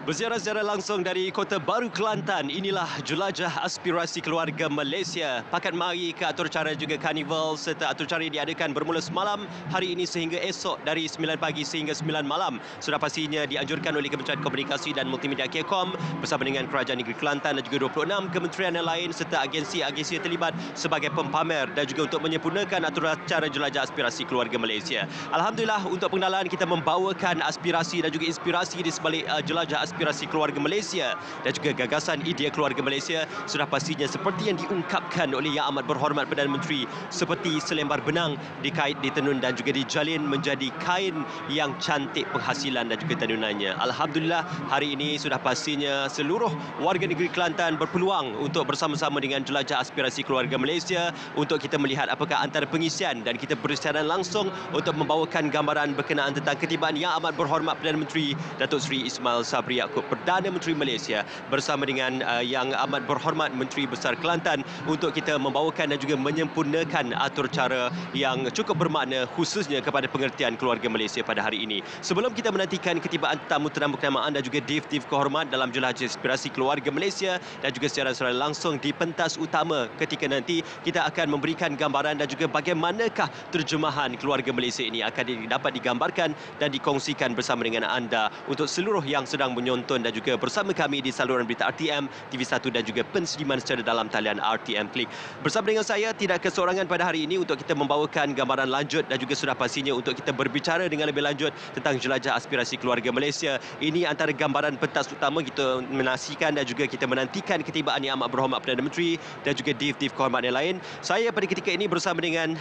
Berziarah secara langsung dari Kota Baru Kelantan, inilah jelajah aspirasi keluarga Malaysia. Pakat mari ke atur cara juga karnival serta atur cara diadakan bermula semalam hari ini sehingga esok dari 9 pagi sehingga 9 malam. Sudah pastinya dianjurkan oleh Kementerian Komunikasi dan Multimedia Kelkom bersama dengan Kerajaan Negeri Kelantan dan juga 26 kementerian yang lain serta agensi-agensi yang terlibat sebagai pempamer dan juga untuk menyempurnakan aturan cara jelajah aspirasi keluarga Malaysia. Alhamdulillah untuk pengenalan kita membawakan aspirasi dan juga inspirasi di sebalik jelajah aspirasi keluarga Malaysia dan juga gagasan idea keluarga Malaysia sudah pastinya seperti yang diungkapkan oleh Yang Amat Berhormat Perdana Menteri, seperti selembar benang dikait, ditenun dan juga dijalin menjadi kain yang cantik penghasilan dan juga tenunannya. Alhamdulillah hari ini sudah pastinya seluruh warga negeri Kelantan berpeluang untuk bersama-sama dengan jelajah aspirasi keluarga Malaysia untuk kita melihat apakah antara pengisian dan kita bersiaran langsung untuk membawakan gambaran berkenaan tentang ketibaan Yang Amat Berhormat Perdana Menteri Datuk Seri Ismail Sabri Yaakob, Perdana Menteri Malaysia bersama dengan Yang Amat Berhormat Menteri Besar Kelantan untuk kita membawakan dan juga menyempurnakan atur cara yang cukup bermakna khususnya kepada pengertian keluarga Malaysia pada hari ini. Sebelum kita menantikan ketibaan tetamu-tetamu kenamaan dan juga div-div kehormat dalam jelajah aspirasi keluarga Malaysia dan juga secara langsung di pentas utama ketika nanti kita akan memberikan gambaran dan juga bagaimanakah terjemahan keluarga Malaysia ini akan dapat digambarkan dan dikongsikan bersama dengan anda untuk seluruh yang sedang menonton dan juga bersama kami di saluran berita RTM, TV1 dan juga pensediman secara dalam talian RTM Klik. Bersama dengan saya tidak keseorangan pada hari ini untuk kita membawakan gambaran lanjut dan juga sudah pastinya untuk kita berbicara dengan lebih lanjut tentang jelajah aspirasi keluarga Malaysia. Ini antara gambaran pentas utama kita menasikan dan juga kita menantikan ketibaan Yang Amat Berhormat Perdana Menteri dan juga div-div kehormat yang lain. Saya pada ketika ini bersama dengan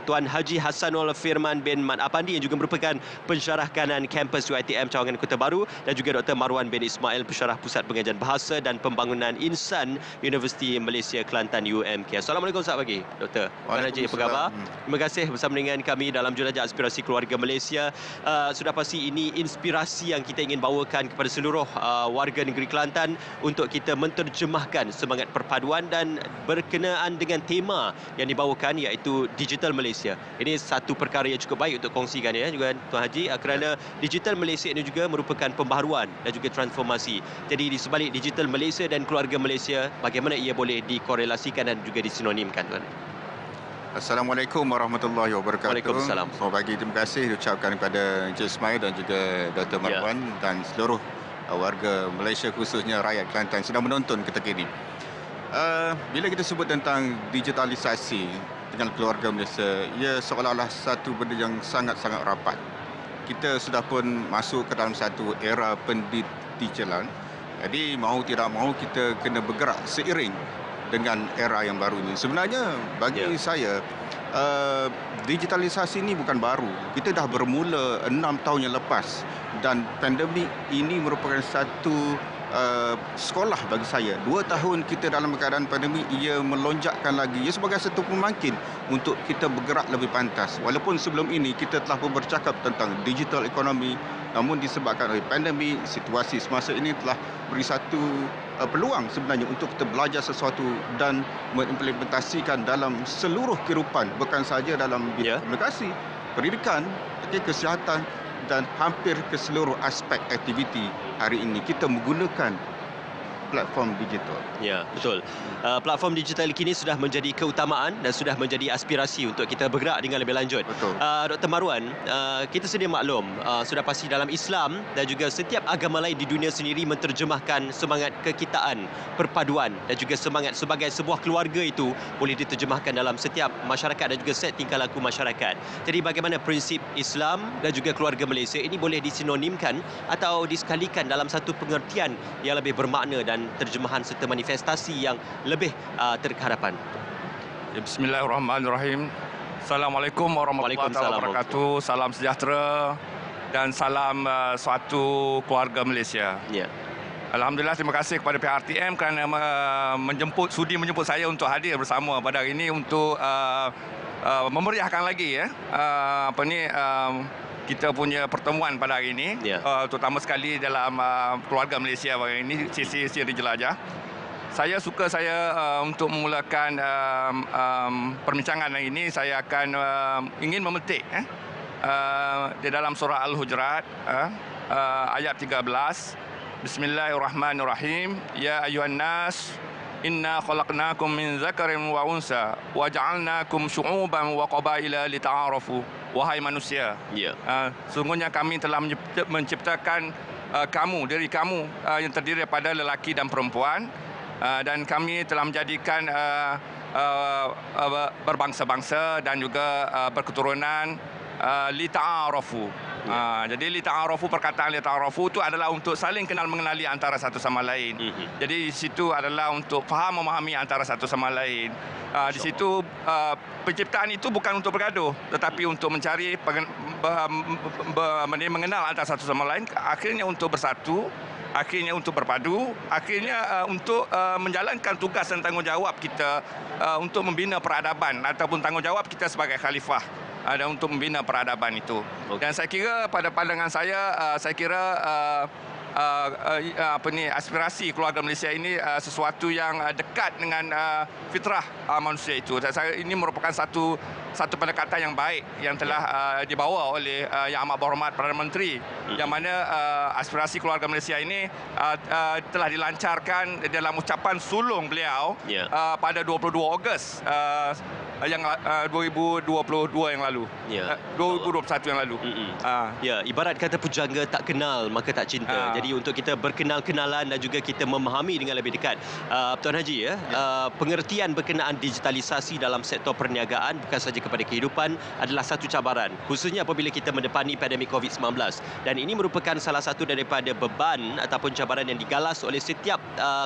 Tuan Haji Hassanul Firman bin Mat Apandi yang juga merupakan pensyarah kanan kampus UiTM Cawangan Kota Baru dan juga Dr. Marwan bin Ismail, pensyarah Pusat Pengajian Bahasa dan Pembangunan Insan Universiti Malaysia Kelantan UMK. Assalamualaikum, selamat pagi Dr. Tuan Haji, apa khabar? Terima kasih bersama dengan kami dalam jelajah aspirasi keluarga Malaysia. Sudah pasti ini inspirasi yang kita ingin bawakan kepada seluruh warga negeri Kelantan untuk kita menterjemahkan semangat perpaduan dan berkenaan dengan tema yang dibawakan iaitu Digital Malaysia. Ini satu perkara yang cukup baik untuk kongsikan ya juga Tuan Haji, kerana Digital Malaysia ini juga merupakan pembaharuan dan juga transformasi. Jadi di sebalik Digital Malaysia dan keluarga Malaysia, bagaimana ia boleh dikorelasikan dan juga disinonimkan, Tuan? Assalamualaikum warahmatullahi wabarakatuh. Waalaikumsalam. Selamat pagi, terima kasih diucapkan kepada Encik Ismail dan juga Dr. Marwan dan seluruh warga Malaysia khususnya rakyat Kelantan sedang menonton ketika ini. Bila kita sebut tentang digitalisasi dengan keluarga Malaysia, ia seolah-olah satu benda yang sangat-sangat rapat. Kita sudah pun masuk ke dalam satu era pendigitalan. Jadi mahu tidak mahu kita kena bergerak seiring dengan era yang baru ini. Sebenarnya bagi saya digitalisasi ini bukan baru. Kita dah bermula 6 tahun yang lepas dan pandemik ini merupakan satu sekolah bagi saya. 2 tahun kita dalam keadaan pandemik, ia melonjakkan lagi. Ia sebagai satu pembangkit untuk kita bergerak lebih pantas. Walaupun sebelum ini kita telah pun bercakap tentang digital economy, namun disebabkan oleh pandemik, situasi semasa ini telah beri satu peluang sebenarnya untuk kita belajar sesuatu dan mengimplementasikan dalam seluruh kehidupan, bukan sahaja dalam bidang komunikasi, pendidikan, kesihatan dan hampir ke seluruh aspek aktiviti hari ini kita menggunakan platform digital. Ya, betul. Platform digital kini sudah menjadi keutamaan dan sudah menjadi aspirasi untuk kita bergerak dengan lebih lanjut. Betul. Dr. Marwan, kita sedia maklum, sudah pasti dalam Islam dan juga setiap agama lain di dunia sendiri menterjemahkan semangat kekitaan, perpaduan dan juga semangat sebagai sebuah keluarga itu boleh diterjemahkan dalam setiap masyarakat dan juga set tingkah laku masyarakat. Jadi bagaimana prinsip Islam dan juga keluarga Malaysia ini boleh disinonimkan atau disekalikan dalam satu pengertian yang lebih bermakna dan terjemahan serta manifestasi yang lebih terhadapan. Bismillahirrahmanirrahim. Assalamualaikum warahmatullahi wabarakatuh. Salam sejahtera dan salam suatu keluarga Malaysia. Ya. Alhamdulillah, terima kasih kepada pihak RTM kerana sudi menjemput saya untuk hadir bersama pada hari ini untuk memeriahkan lagi kita punya pertemuan pada hari ini, terutama sekali dalam keluarga Malaysia hari ini, siri jelajah. Saya untuk memulakan perbincangan hari ini, saya akan ingin memetik di dalam surah Al-Hujurat ayat 13 Bismillahirrahmanirrahim. Ya ayuhan nas, inna khalaqnakum min zakarin wa unsa wa ja'alnakum syu'uban wa qabaila lita'arafu. Wahai manusia, sungguhnya kami telah menciptakan diri kamu yang terdiri daripada lelaki dan perempuan, dan kami telah menjadikan berbangsa-bangsa dan juga berketurunan lita'arafu. Jadi lita'arafu, perkataan lita'arafu itu adalah untuk saling kenal mengenali antara satu sama lain. Jadi di situ adalah untuk faham memahami antara satu sama lain. Di situ penciptaan itu bukan untuk bergaduh, tetapi untuk mencari mengenal antara satu sama lain, akhirnya untuk bersatu, akhirnya untuk berpadu, akhirnya untuk menjalankan tugas dan tanggungjawab kita untuk membina peradaban ataupun tanggungjawab kita sebagai khalifah ada untuk membina peradaban itu. Dan saya kira pada pandangan saya kira aspirasi keluarga Malaysia ini sesuatu yang dekat dengan fitrah manusia itu. Saya ini merupakan satu pendekatan yang baik yang telah dibawa oleh Yang Amat Berhormat Perdana Menteri, yang mana aspirasi keluarga Malaysia ini telah dilancarkan dalam ucapan sulung beliau pada 22 Ogos yang 2022 yang lalu, 2021 yang lalu. Ya, ibarat kata pujangga tak kenal maka tak cinta. Jadi untuk kita berkenal-kenalan dan juga kita memahami dengan lebih dekat. Tuan Haji, pengertian berkenaan digitalisasi dalam sektor perniagaan bukan sahaja kepada kehidupan adalah satu cabaran, khususnya apabila kita mendepani pandemik COVID-19. Dan ini merupakan salah satu daripada beban ataupun cabaran yang digalas oleh setiap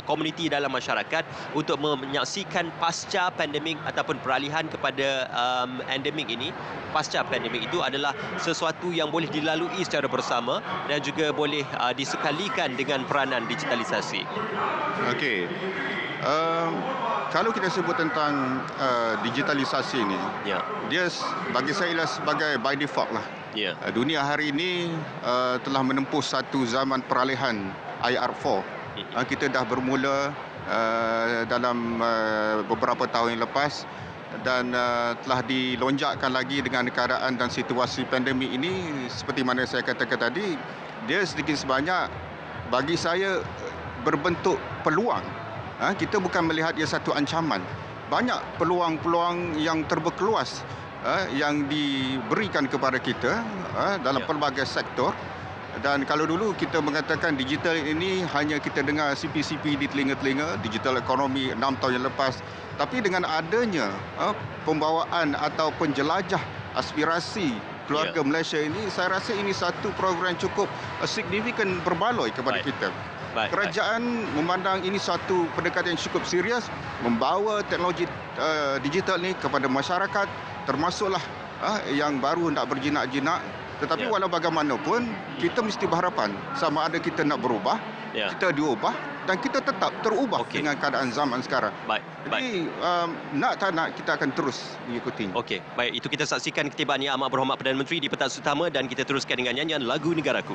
komuniti dalam masyarakat untuk menyaksikan pasca pandemik ataupun peralihan kepada endemik ini. Pasca pandemik itu adalah sesuatu yang boleh dilalui secara bersama dan juga boleh disekalikan dengan peranan digitalisasi. Okey. Kalau kita sebut tentang digitalisasi ini, dia bagi saya ialah sebagai by default lah. Dunia hari ini telah menempuh satu zaman peralihan IR4. Kita dah bermula dalam beberapa tahun yang lepas, dan telah dilonjakkan lagi dengan keadaan dan situasi pandemik ini. Seperti mana saya katakan tadi, dia sedikit sebanyak bagi saya berbentuk peluang. Kita bukan melihat ia satu ancaman. Banyak peluang-peluang yang terberkeluas yang diberikan kepada kita dalam pelbagai sektor. Dan kalau dulu kita mengatakan digital ini hanya kita dengar CP-CP di telinga-telinga, digital ekonomi 6 tahun yang lepas. Tapi dengan adanya pembawaan atau penjelajah aspirasi keluarga Malaysia ini, saya rasa ini satu program cukup signifikan berbaloi kepada kita. Kerajaan memandang ini satu pendekatan yang cukup serius, membawa teknologi digital ini kepada masyarakat, termasuklah yang baru nak berjinak-jinak. Tetapi walau bagaimanapun, kita mesti berharapan sama ada kita nak berubah, kita diubah dan kita tetap terubah dengan keadaan zaman sekarang. Jadi nak tak nak, kita akan terus mengikutinya. Okey, baik, itu kita saksikan ketibaan Yang Amat Berhormat Perdana Menteri di pentas utama, dan kita teruskan dengan nyanyian lagu Negaraku.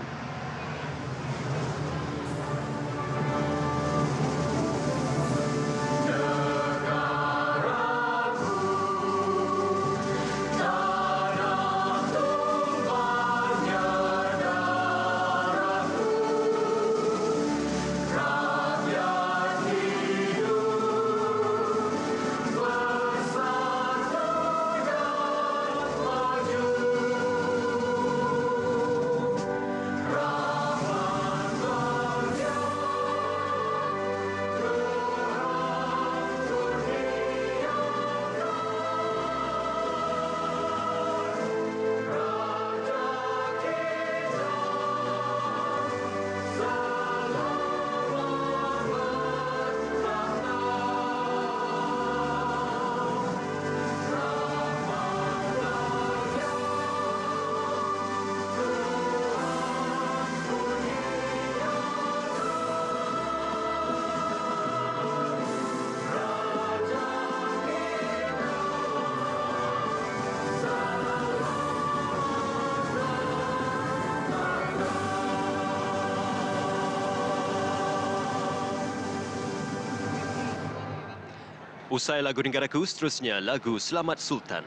Usai lagu Negaraku, seterusnya lagu Selamat Sultan.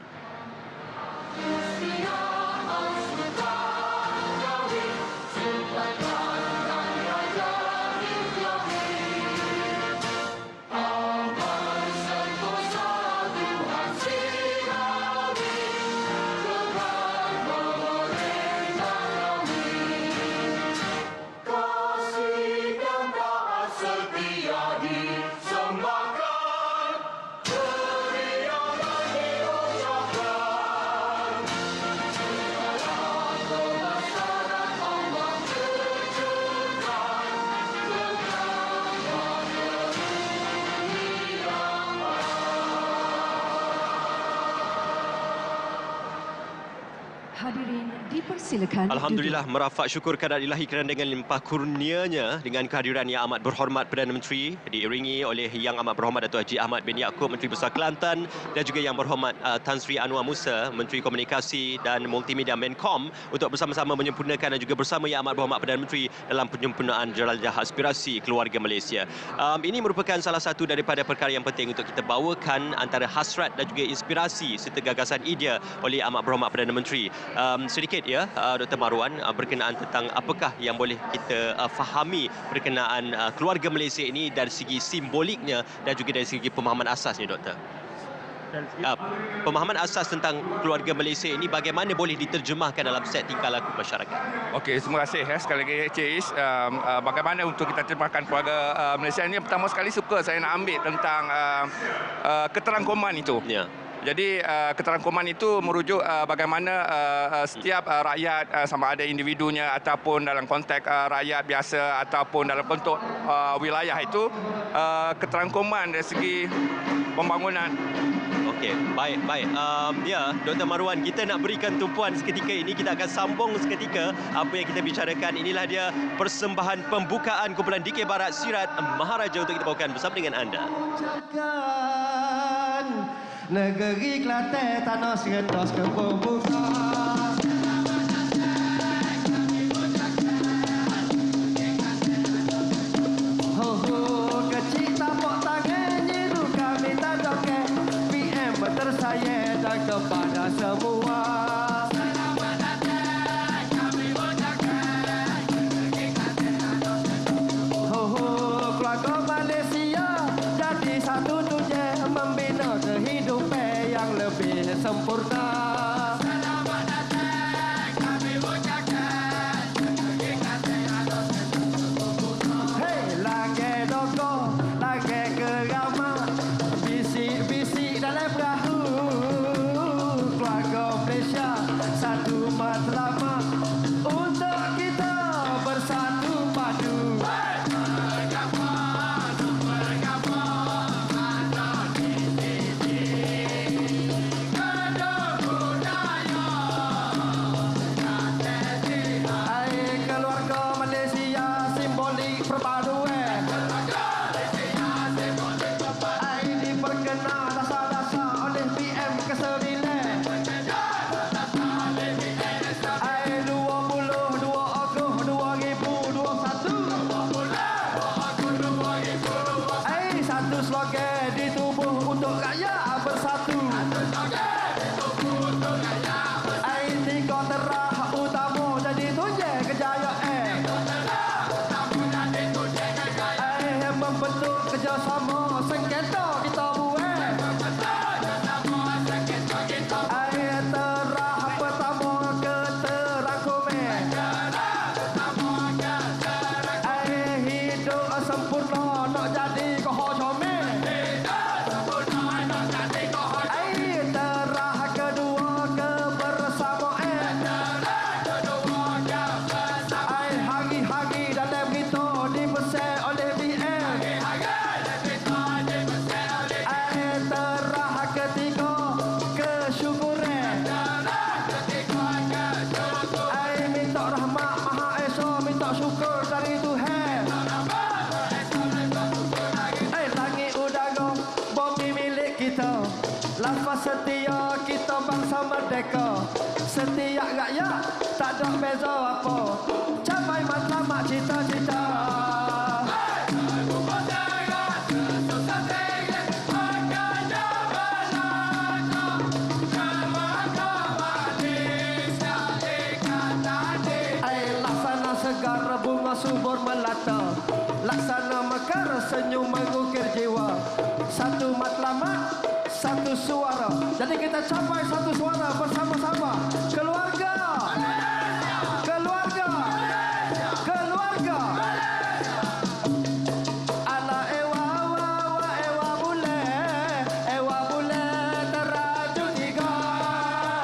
Hadirin dipersilakan Alhamdulillah, duduk. merafak syukur kehadirat ilahi kerana dengan limpah kurnianya dengan kehadiran Yang Amat Berhormat Perdana Menteri diiringi oleh Yang Amat Berhormat Datuk Haji Ahmad bin Yaakob, Menteri Besar Kelantan, dan juga Yang Berhormat Tan Sri Anwar Musa, Menteri Komunikasi dan Multimedia Menkom, untuk bersama-sama menyempurnakan dan juga bersama Yang Amat Berhormat Perdana Menteri dalam penyempurnaan jelajah aspirasi keluarga Malaysia. Ini merupakan salah satu daripada perkara yang penting untuk kita bawakan antara hasrat dan juga inspirasi serta gagasan idea oleh Yang Amat Berhormat Perdana Menteri. Sedikit ya, Dr. Marwan, berkenaan tentang apakah yang boleh kita fahami berkenaan keluarga Malaysia ini dari segi simboliknya dan juga dari segi pemahaman asasnya, Doktor. Pemahaman asas tentang keluarga Malaysia ini bagaimana boleh diterjemahkan dalam set tingkah laku masyarakat? Okey, terima kasih sekali lagi Cik Is. Bagaimana untuk kita terjemahkan keluarga Malaysia ini, pertama sekali suka saya nak ambil tentang keterangkuman itu. Ya. Jadi keterangkuman itu merujuk bagaimana setiap rakyat, sama ada individunya ataupun dalam konteks rakyat biasa ataupun dalam bentuk wilayah itu, keterangkuman dari segi pembangunan. Okey, baik. Ya, Dr. Marwan, kita nak berikan tumpuan seketika ini. Kita akan sambung seketika apa yang kita bicarakan. Inilah dia persembahan pembukaan kumpulan DK Barat Sirat Maharaja untuk kita bawakan bersama dengan anda. Negeri Kelantan tanah seredos ke pembuka. Ho ho kecil tapak tangan nyiru kami tak dokek. PM tersayang dan kepada semua. Selamat datang kami ucapkan negeri Kelantan. Ho ho keluarga Malaysia jadi satu tujuan membina kehidupan yang lebih sempurna. Selamat datang kami ucapkan negeri Kelantan. Hei, lagi doko, lagi kerama, bisik-bisik dalam perahu. Keluarga Malaysia satu matlamat untuk kita bersatu padu. Slogan ditubuh untuk rakyat bersatu. Air tiga terah utama jadi tunjang kejayaan. Air membentuk kerjasama sengketa kita buat. Air terah pertama keterangkuman. Air hidup sempurna nak jadi kohocome. Lafaz setia kita bangsa merdeka. Setiap rakyat tak ada beza apa. Capai matlamat cita-cita. Laksana segar bunga subur melata. Laksana mekar senyum mengukir jiwa. Satu matlamat, satu suara. Jadi kita capai satu suara bersama-sama. Keluarga. Keluarga. Keluarga. Ala ewa bule teraju tiga.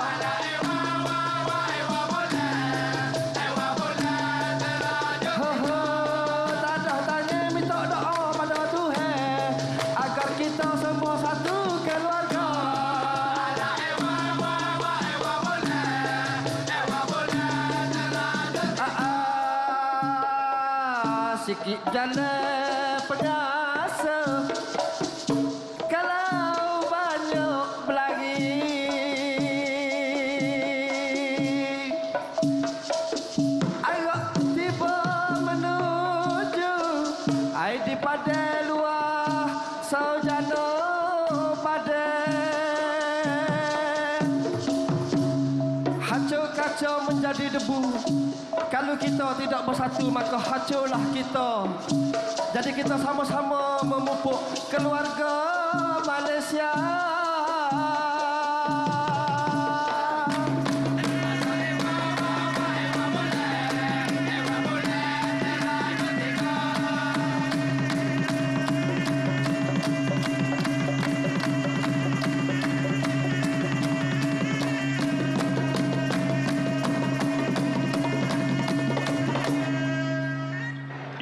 Ala ewa bule teraju. Tak ada tanya minta doa pada Tuhan agar kita semua satu keluarga. Ala ewa bule. sikit jala perasa. Kalau banyak berlari, agak tiba menuju ai di pada luar saujana pada hancur kacau menjadi debu. Kalau kita tidak bersatu maka hancurlah kita. Jadi kita sama-sama memupuk keluarga Malaysia.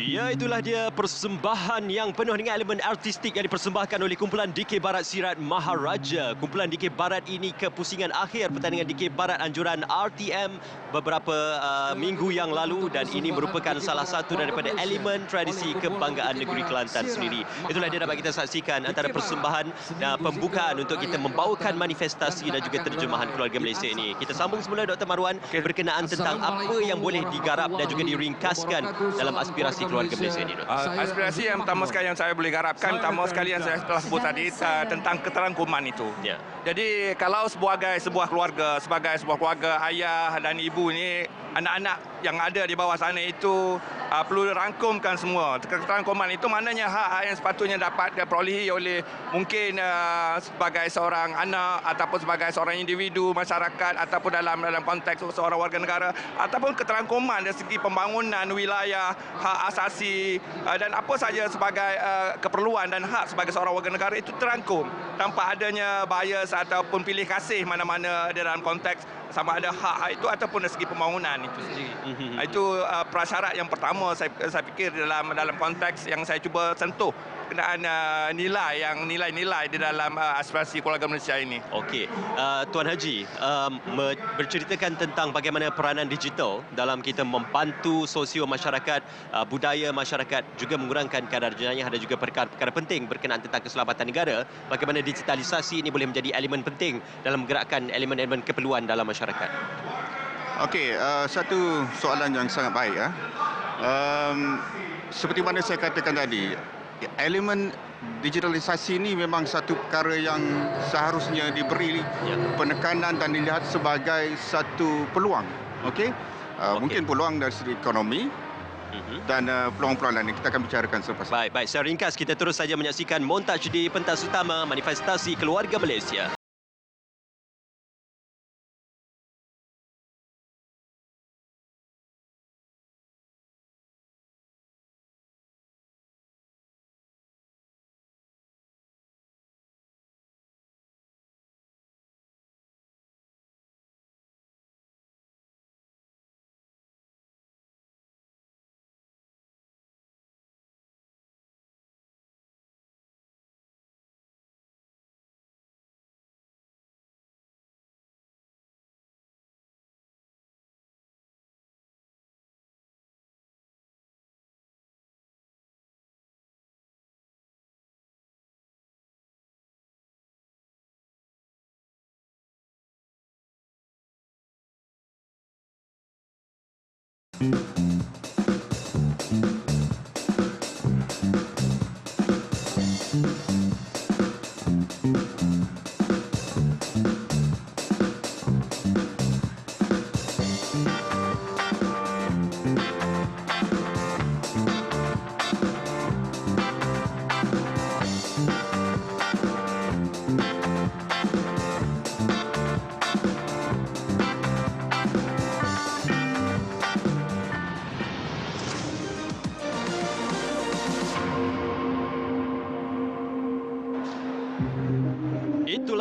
Ya, itulah dia persembahan yang penuh dengan elemen artistik yang dipersembahkan oleh kumpulan DK Barat Sirat Maharaja. Kumpulan DK Barat ini ke pusingan akhir pertandingan DK Barat anjuran RTM beberapa minggu yang lalu dan ini merupakan salah satu daripada elemen tradisi kebanggaan negeri Kelantan sendiri. Itulah dia dapat kita saksikan antara persembahan dan pembukaan untuk kita membawakan manifestasi dan juga terjemahan keluarga Malaysia ini. Kita sambung semula Dr. Marwan berkenaan tentang apa yang boleh digarap dan juga diringkaskan dalam aspirasi keluarga Malaysia ini. Aspirasi yang pertama sekali yang saya boleh garapkan, pertama sekali yang saya telah sebut tadi tentang keterangkuman itu. Ya. Jadi kalau sebagai sebuah keluarga, ayah dan ibu ini, anak-anak yang ada di bawah sana itu perlu dirangkumkan semua. Keterangkuman itu maknanya hak-hak yang sepatutnya dapat diperolehi oleh mungkin sebagai seorang anak ataupun sebagai seorang individu masyarakat ataupun dalam konteks seorang warga negara ataupun keterangkuman dari segi pembangunan wilayah, hak asasi dan apa saja sebagai keperluan dan hak sebagai seorang warga negara itu terangkum tanpa adanya bias ataupun pilih kasih mana-mana dalam konteks sama ada hak itu ataupun dari segi pembangunan itu sendiri. Itu prasyarat yang pertama saya fikir dalam konteks yang saya cuba sentuh berkenaan nilai-nilai di dalam aspirasi keluarga Malaysia ini. Okey, Tuan Haji berceritakan tentang bagaimana peranan digital dalam kita membantu sosio masyarakat, budaya masyarakat, juga mengurangkan kadar jenayah dan juga perkara-perkara penting berkenaan tentang keselamatan negara. Bagaimana digitalisasi ini boleh menjadi elemen penting dalam menggerakkan elemen-elemen keperluan dalam masyarakat. Okey, satu soalan yang sangat baik. Seperti mana saya katakan tadi, elemen digitalisasi ini memang satu perkara yang seharusnya diberi penekanan dan dilihat sebagai satu peluang. Okey, mungkin peluang dari segi ekonomi dan peluang-peluang lain kita akan bicarakan selepas. Baik, secara ringkas kita terus saja menyaksikan montaj di pentas utama manifestasi keluarga Malaysia.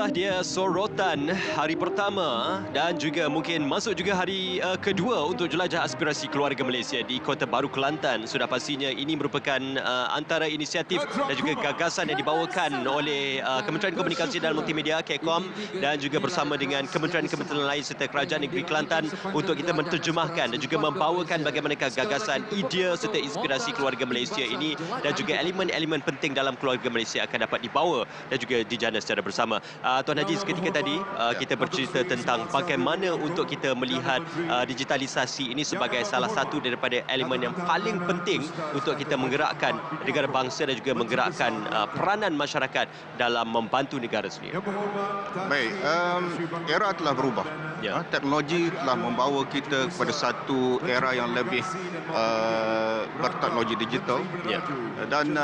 itulah dia sorotan hari pertama dan juga mungkin masuk juga hari kedua untuk jelajah aspirasi keluarga Malaysia di Kota Baru Kelantan. Sudah pastinya ini merupakan antara inisiatif dan juga gagasan yang dibawakan oleh Kementerian Komunikasi dan Multimedia KEKOM dan juga bersama dengan kementerian-kementerian lain serta Kerajaan Negeri Kelantan untuk kita menterjemahkan dan juga membawakan bagaimanakah gagasan, idea serta inspirasi keluarga Malaysia ini dan juga elemen-elemen penting dalam keluarga Malaysia akan dapat dibawa dan juga dijana secara bersama. Tuan Haji, seketika tadi kita bercerita tentang bagaimana untuk kita melihat digitalisasi ini sebagai salah satu daripada elemen yang paling penting untuk kita menggerakkan negara bangsa dan juga menggerakkan peranan masyarakat dalam membantu negara sendiri. Baik, era telah berubah. Ya. Teknologi telah membawa kita kepada satu era yang lebih berteknologi digital. Ya. Dan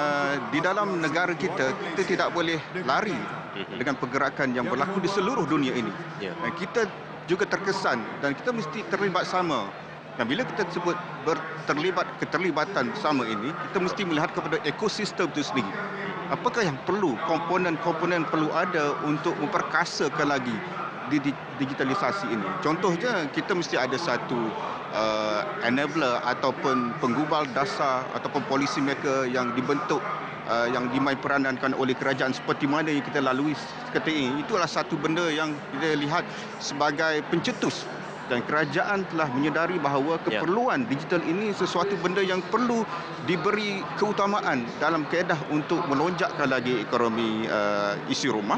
di dalam negara kita tidak boleh lari dengan pergerakan yang berlaku di seluruh dunia ini. Ya. Dan kita juga terkesan dan kita mesti terlibat sama. Dan bila kita sebut keterlibatan sama ini, kita mesti melihat kepada ekosistem itu sendiri. Apakah yang perlu, komponen-komponen perlu ada untuk memperkasakan lagi digitalisasi ini. Contohnya, kita mesti ada satu enabler ataupun penggubal dasar ataupun policy maker yang dibentuk, yang dimainperankan oleh kerajaan seperti mana yang kita lalui ketika ini. Itulah satu benda yang kita lihat sebagai pencetus. Dan kerajaan telah menyedari bahawa keperluan digital ini sesuatu benda yang perlu diberi keutamaan dalam kaedah untuk melonjakkan lagi ekonomi isi rumah,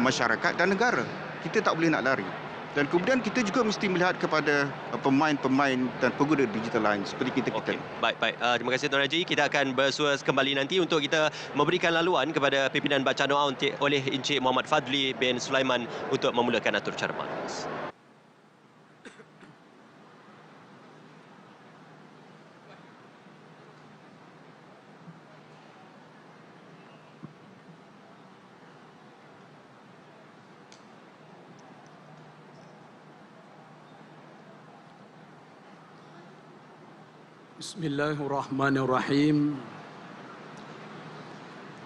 masyarakat dan negara. Kita tak boleh nak lari. Dan kemudian kita juga mesti melihat kepada pemain-pemain dan pengguna digital lain seperti kita. Okey, baik. Terima kasih Tuan Haji. Kita akan bersua kembali nanti untuk kita memberikan laluan kepada pimpinan Baca Noa oleh Encik Muhammad Fadli bin Sulaiman untuk memulakan atur cara majlis. بسم الله الرحمن الرحيم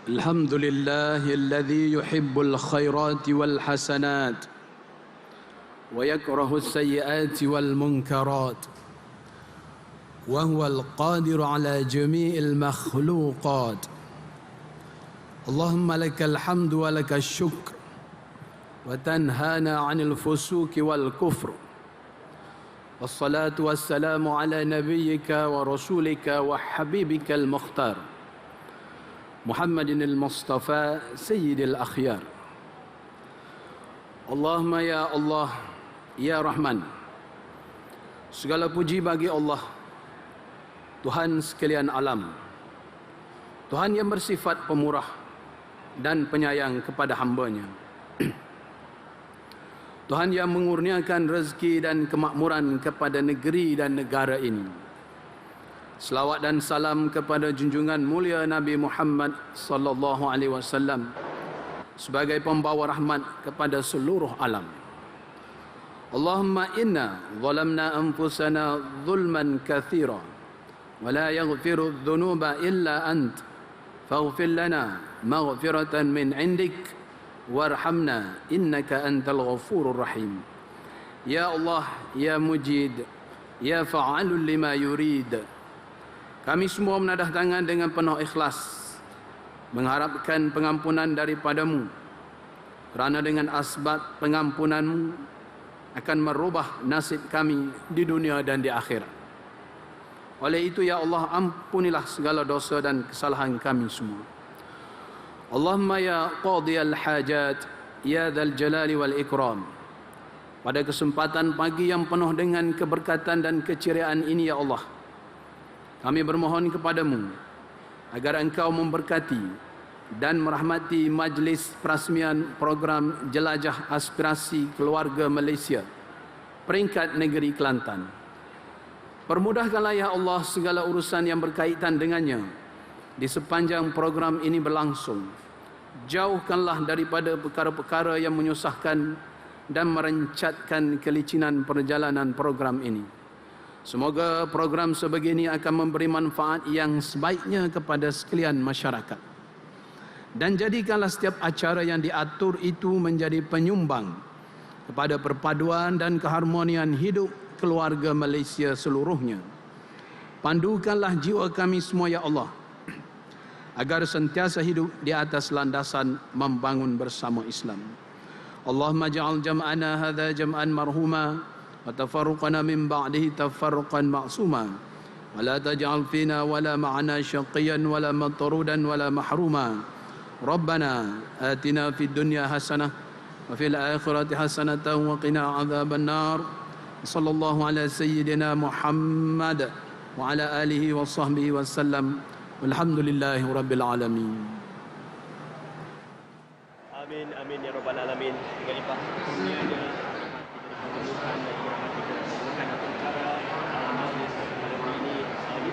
الحمد لله الذي يحب الخيرات والحسنات ويكره السيئات والمنكرات وهو القادر على جميع المخلوقات اللهم لك الحمد ولك الشكر وتنهانا عن الفسوق والكفر والصلاة والسلام على نبيك ورسولك وحبيبك المختار محمد المصطفى سيد الأخيار اللهم يا الله ya Rahman. Segala puji bagi Allah, Tuhan sekalian alam, Tuhan yang bersifat pemurah dan penyayang kepada hamba-Nya, Tuhan yang mengurniakan rezeki dan kemakmuran kepada negeri dan negara ini. Selawat dan salam kepada junjungan mulia Nabi Muhammad sallallahu alaihi wasallam sebagai pembawa rahmat kepada seluruh alam. Allahumma inna zalamna anfusana zulman katsira wa la yaghfiru dhunuba illa ant faghfir lana maghfiratan min 'indik warhamna innaka antal ghafurur rahim. Ya Allah, ya Mujid, ya fa'alul lima yurid. Kami semua menadah tangan dengan penuh ikhlas mengharapkan pengampunan daripada-Mu, kerana dengan asbab pengampunan-Mu akan merubah nasib kami di dunia dan di akhirat. Oleh itu ya Allah, ampunilah segala dosa dan kesalahan kami semua. Allahumma ya qadiyal hajat ya dzal jalali wal ikram. Pada kesempatan pagi yang penuh dengan keberkatan dan keceriaan ini ya Allah, kami bermohon kepadamu agar Engkau memberkati dan merahmati majlis perasmian program Jelajah Aspirasi Keluarga Malaysia peringkat negeri Kelantan. Permudahkanlah ya Allah segala urusan yang berkaitan dengannya di sepanjang program ini berlangsung. Jauhkanlah daripada perkara-perkara yang menyusahkan dan merencatkan kelicinan perjalanan program ini. Semoga program sebegini akan memberi manfaat yang sebaiknya kepada sekalian masyarakat. dan jadikanlah setiap acara yang diatur itu menjadi penyumbang kepada perpaduan dan keharmonian hidup keluarga Malaysia seluruhnya. Pandukanlah jiwa kami semua ya Allah, agar sentiasa hidup di atas landasan membangun bersama Islam. Allahumma ja'al jam'ana hadha jam'an marhuma wa tafarruqana min ba'dihi tafarruqan ma'suma wa la taj'al fina wala ma'ana syaqiyan wala matrudan wala mahruma. Rabbana atina fid dunya hasanah wa fil akhirati hasanatan wa qina adzaban nar. Sallallahu ala sayyidina Muhammad wa ala alihi wa sahbihi wasallam. Walhamdulillahi rabbil alamin. Amin, amin ya rabbal alamin. Dengan limpah kurnianya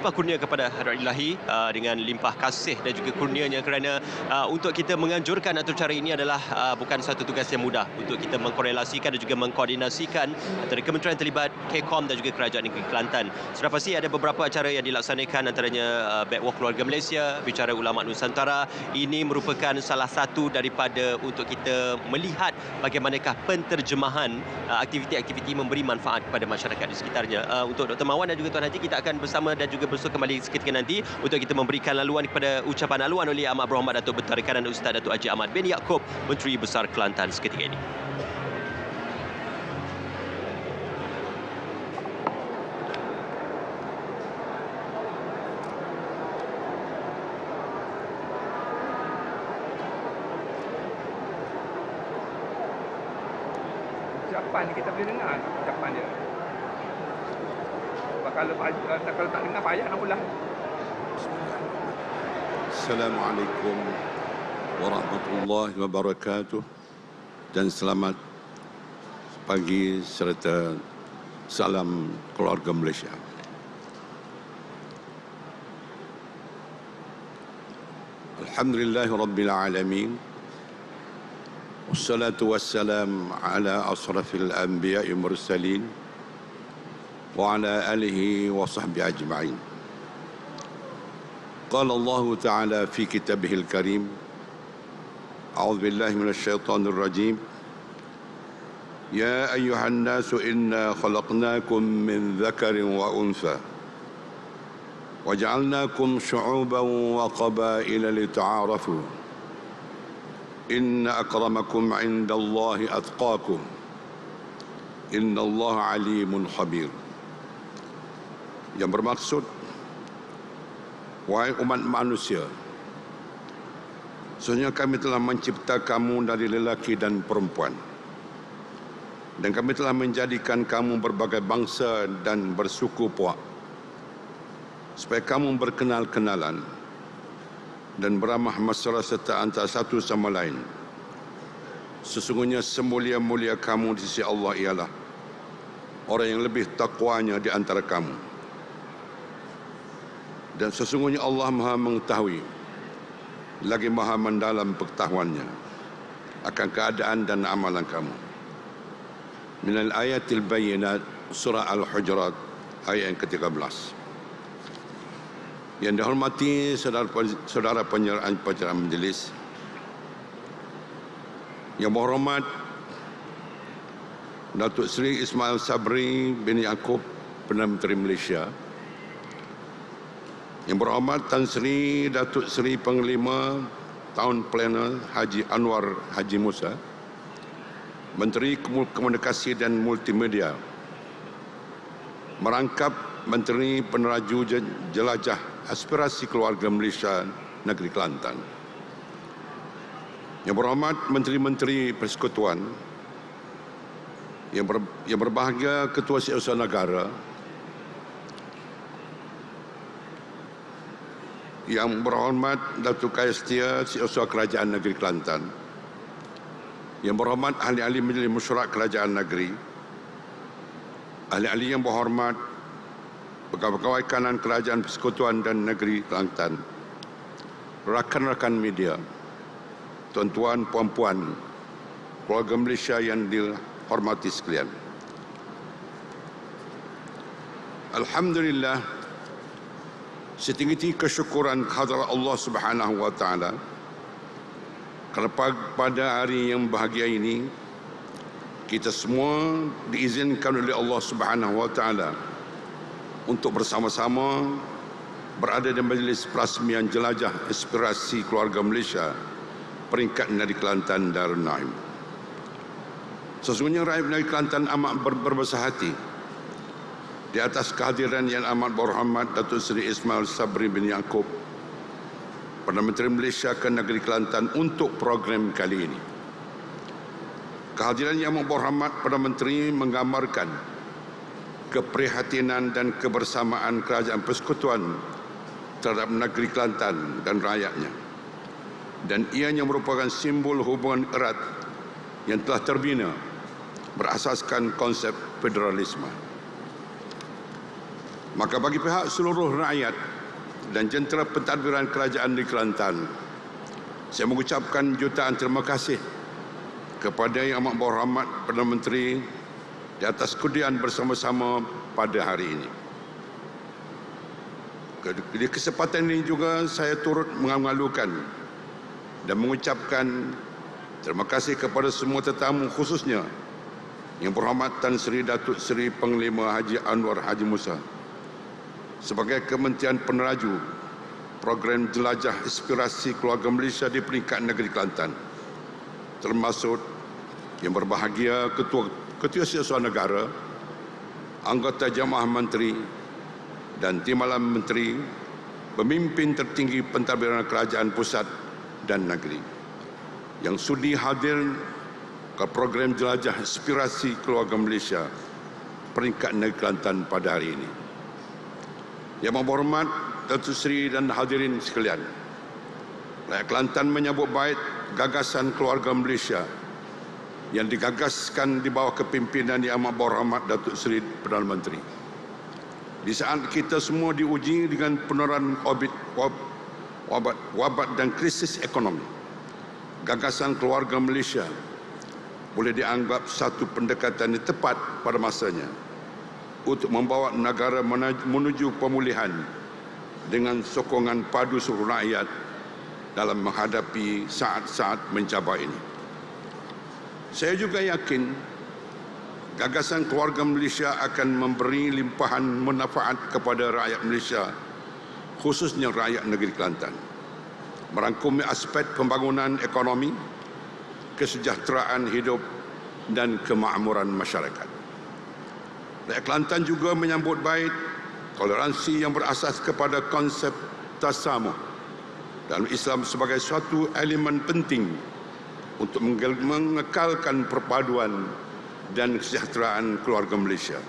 limpah kurnia kepada Hadrat Ilahi dengan limpah kasih dan juga kurnianya, kerana untuk kita menganjurkan acara ini adalah bukan satu tugas yang mudah untuk kita mengkorelasikan dan juga mengkoordinasikan antara kementerian terlibat, KCOM dan juga Kerajaan Negeri Kelantan. Sudah pasti ada beberapa acara yang dilaksanakan, antaranya Backwalk Keluarga Malaysia, Bicara Ulama Nusantara. Ini merupakan salah satu daripada untuk kita melihat bagaimanakah penterjemahan aktiviti-aktiviti memberi manfaat kepada masyarakat di sekitarnya. Untuk Dr. Mawan dan juga Tuan Haji, kita akan bersama dan juga bersua kembali seketika nanti untuk kita memberikan laluan kepada ucapan haluan oleh Amat Berhormat Datuk Menteri dan Ustaz Datuk Haji Ahmad bin Yaakob, Menteri Besar Kelantan seketika ini. Ucapan kita boleh dengar ucapan dia. Kalau tak dengar payah nak ulang. Assalamualaikum warahmatullahi wabarakatuh, dan selamat pagi serta salam keluarga Malaysia. Alhamdulillahi rabbil alamin. Wassalatu wassalam ala asrafil anbiya'i mursalin wa ala alihi wa sahbihi ajma'in. Qala Allah Ta'ala fi kitabihil karim, a'udzu billahi minasy syaithanir rajim. Ya ayyuhan nasu inna khalaqnakum min dzakarin wa untha wa ja'alnakum syu'uban wa qabaila lita'arafu. Inna akramakum 'indallahi atqakum. Innallaha 'alimun khabir. Yang bermaksud, wahai umat manusia, sesungguhnya kami telah mencipta kamu dari lelaki dan perempuan, dan kami telah menjadikan kamu berbagai bangsa dan bersuku puak, supaya kamu berkenal-kenalan dan beramah mesra serta antara satu sama lain. Sesungguhnya semulia-mulia kamu di sisi Allah ialah orang yang lebih takwanya di antara kamu. Dan sesungguhnya Allah Maha mengetahui lagi Maha mendalam pengetahuannya akan keadaan dan amalan kamu. Minal ayatil bayyinat, surah Al-Hujurat ayat yang ke-13. Yang dihormati saudara penyerahan majlis, yang berhormat Datuk Seri Ismail Sabri bin Yaakob, Perdana Menteri Malaysia, yang berhormat Tan Sri Datuk Seri Panglima Tahun Planner Haji Anwar Haji Musa, Menteri Komunikasi dan Multimedia, merangkap Menteri Peneraju Jelajah Aspirasi Keluarga Malaysia Negeri Kelantan, yang berhormat Menteri-Menteri Persekutuan, yang berbahagia Ketua Setiausaha Negara, yang berhormat Datuk Khayr Setia, Setiausaha Kerajaan Negeri Kelantan, yang berhormat ahli-ahli Majlis Mesyuarat Kerajaan Negeri, ahli-ahli yang berhormat pegawai-pegawai kanan Kerajaan Persekutuan dan Negeri Kelantan, rakan-rakan media, tuan-tuan, puan-puan, keluarga Malaysia yang dihormati sekalian. Alhamdulillah, setinggi-tinggi kesyukuran kehadrat Allah Subhanahu wa taala Kerana pada hari yang bahagia ini, kita semua diizinkan oleh Allah Subhanahu Wa Taala untuk bersama-sama berada di majlis perasmian jelajah aspirasi keluarga Malaysia peringkat Negeri Kelantan Darul Naim. Sesungguhnya rakyat Negeri Kelantan amat berbesar hati di atas kehadiran Yang Amat Berhormat Datuk Seri Ismail Sabri bin Yaakob, Perdana Menteri Malaysia ke Negeri Kelantan untuk program kali ini. Kehadiran Yang Amat Berhormat Perdana Menteri menggambarkan keprihatinan dan kebersamaan Kerajaan Persekutuan terhadap Negeri Kelantan dan rakyatnya. Dan ianya merupakan simbol hubungan erat yang telah terbina berasaskan konsep federalisme. Maka bagi pihak seluruh rakyat dan jentera pentadbiran kerajaan di Kelantan, saya mengucapkan jutaan terima kasih kepada Yang Amat Berhormat Perdana Menteri di atas kudian bersama-sama pada hari ini. Di kesempatan ini juga saya turut mengalu-alukan dan mengucapkan terima kasih kepada semua tetamu, khususnya Yang Berhormat Tan Sri Datuk Seri Panglima Haji Anwar Haji Musa sebagai Kementerian Peneraju Program Jelajah Aspirasi Keluarga Malaysia di peringkat Negeri Kelantan, termasuk yang berbahagia Ketua Negara, anggota Jamaah Menteri dan Timbalan Menteri, pemimpin tertinggi pentadbiran kerajaan pusat dan negeri yang sudi hadir ke program Jelajah Aspirasi Keluarga Malaysia peringkat Negeri Kelantan pada hari ini. Yang Berhormat Datuk Seri dan hadirin sekalian, rakyat Kelantan menyambut baik gagasan keluarga Malaysia yang digagaskan di bawah kepimpinan Yang Amat Berhormat Datuk Seri Perdana Menteri. Di saat kita semua diuji dengan penularan wabat dan krisis ekonomi, gagasan keluarga Malaysia boleh dianggap satu pendekatan yang tepat pada masanya untuk membawa negara menuju pemulihan dengan sokongan padu seluruh rakyat dalam menghadapi saat-saat mencabar ini. Saya juga yakin gagasan keluarga Malaysia akan memberi limpahan manfaat kepada rakyat Malaysia, khususnya rakyat negeri Kelantan, merangkumi aspek pembangunan ekonomi, kesejahteraan hidup dan kemakmuran masyarakat. Rakyat Kelantan juga menyambut baik toleransi yang berasas kepada konsep tasamuh dalam Islam sebagai suatu elemen penting untuk mengekalkan perpaduan dan kesejahteraan keluarga Malaysia.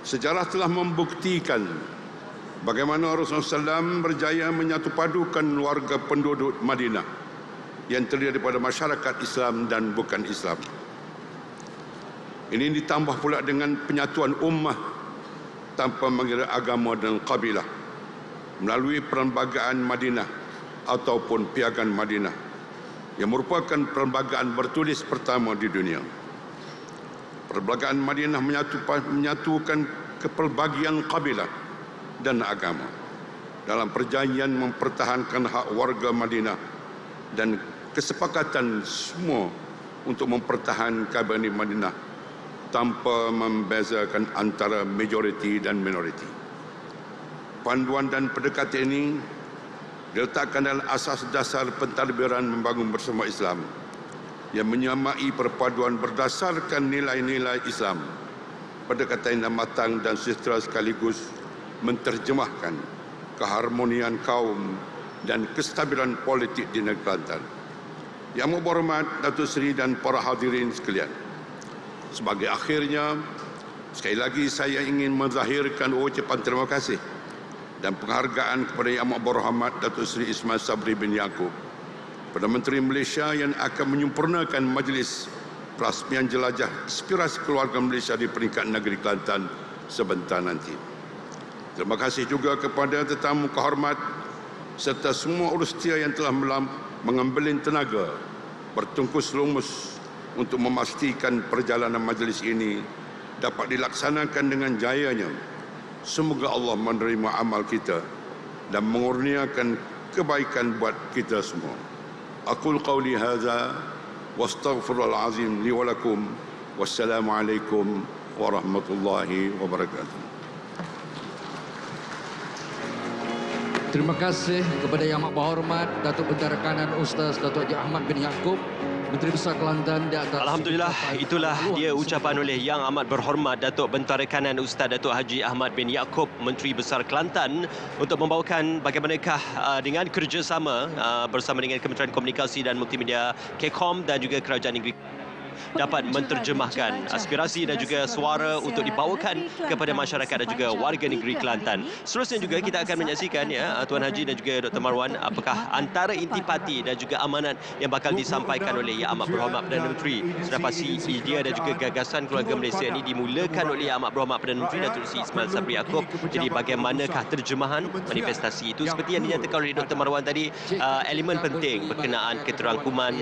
Sejarah telah membuktikan bagaimana Rasulullah SAW berjaya menyatupadukan warga penduduk Madinah yang terdiri daripada masyarakat Islam dan bukan Islam. Ini ditambah pula dengan penyatuan ummah tanpa mengira agama dan kabilah melalui Perlembagaan Madinah ataupun Piagam Madinah yang merupakan perlembagaan bertulis pertama di dunia. Perlembagaan Madinah menyatukan kepelbagian kabilah dan agama dalam perjanjian mempertahankan hak warga Madinah dan kesepakatan semua untuk mempertahankan Bani Madinah tanpa membezakan antara majoriti dan minoriti. Panduan dan pendekatan ini diletakkan dalam asas dasar pentadbiran membangun bersama Islam yang menyamai perpaduan berdasarkan nilai-nilai Islam. Pendekatan yang matang dan sejahtera sekaligus menterjemahkan keharmonian kaum dan kestabilan politik di negeri Kelantan. Yang Amat Berhormat Datuk Seri dan para hadirin sekalian, sebagai akhirnya, sekali lagi saya ingin menzahirkan ucapan terima kasih dan penghargaan kepada Yang Amat Berhormat Datuk Seri Ismail Sabri bin Yaakob, Perdana Menteri Malaysia yang akan menyempurnakan majlis perasmian jelajah aspirasi keluarga Malaysia di peringkat negeri Kelantan sebentar nanti. Terima kasih juga kepada tetamu kehormat serta semua urustia yang telah mengambil tenaga bertungkus lumus untuk memastikan perjalanan majlis ini dapat dilaksanakan dengan jayanya. Semoga Allah menerima amal kita dan mengurniakan kebaikan buat kita semua. أقول قولي هذا واستغفر العظيم لي ولكم والسلام عليكم ورحمة الله وبركاته. Terima kasih kepada Yang Amat Berhormat Datuk Bentara Kanan Ustaz Datuk Haji Ahmad bin Yaakob, Menteri Besar Kelantan di atas. Alhamdulillah, itulah dia ucapan oleh Yang Amat Berhormat Datuk Bentara Kanan Ustaz Datuk Haji Ahmad bin Yaakob, Menteri Besar Kelantan, untuk membawakan bagaimanakah dengan kerjasama bersama dengan Kementerian Komunikasi dan Multimedia KECOM dan juga Kerajaan Negeri dapat menterjemahkan aspirasi dan juga suara untuk dibawakan kepada masyarakat dan juga warga negeri Kelantan. Seterusnya juga kita akan menyaksikan Tuan Haji dan juga Dr. Marwan, apakah antara intipati dan juga amanat yang bakal disampaikan oleh Yang Amat Berhormat Perdana Menteri. Sudah pasti idea dan juga gagasan keluarga Malaysia ini dimulakan oleh Yang Amat Berhormat Perdana Menteri Datuk Seri Ismail Sabri Yaakob. Jadi bagaimanakah terjemahan manifestasi itu, seperti yang dinyatakan oleh Dr. Marwan tadi, elemen penting berkenaan keterangkuman,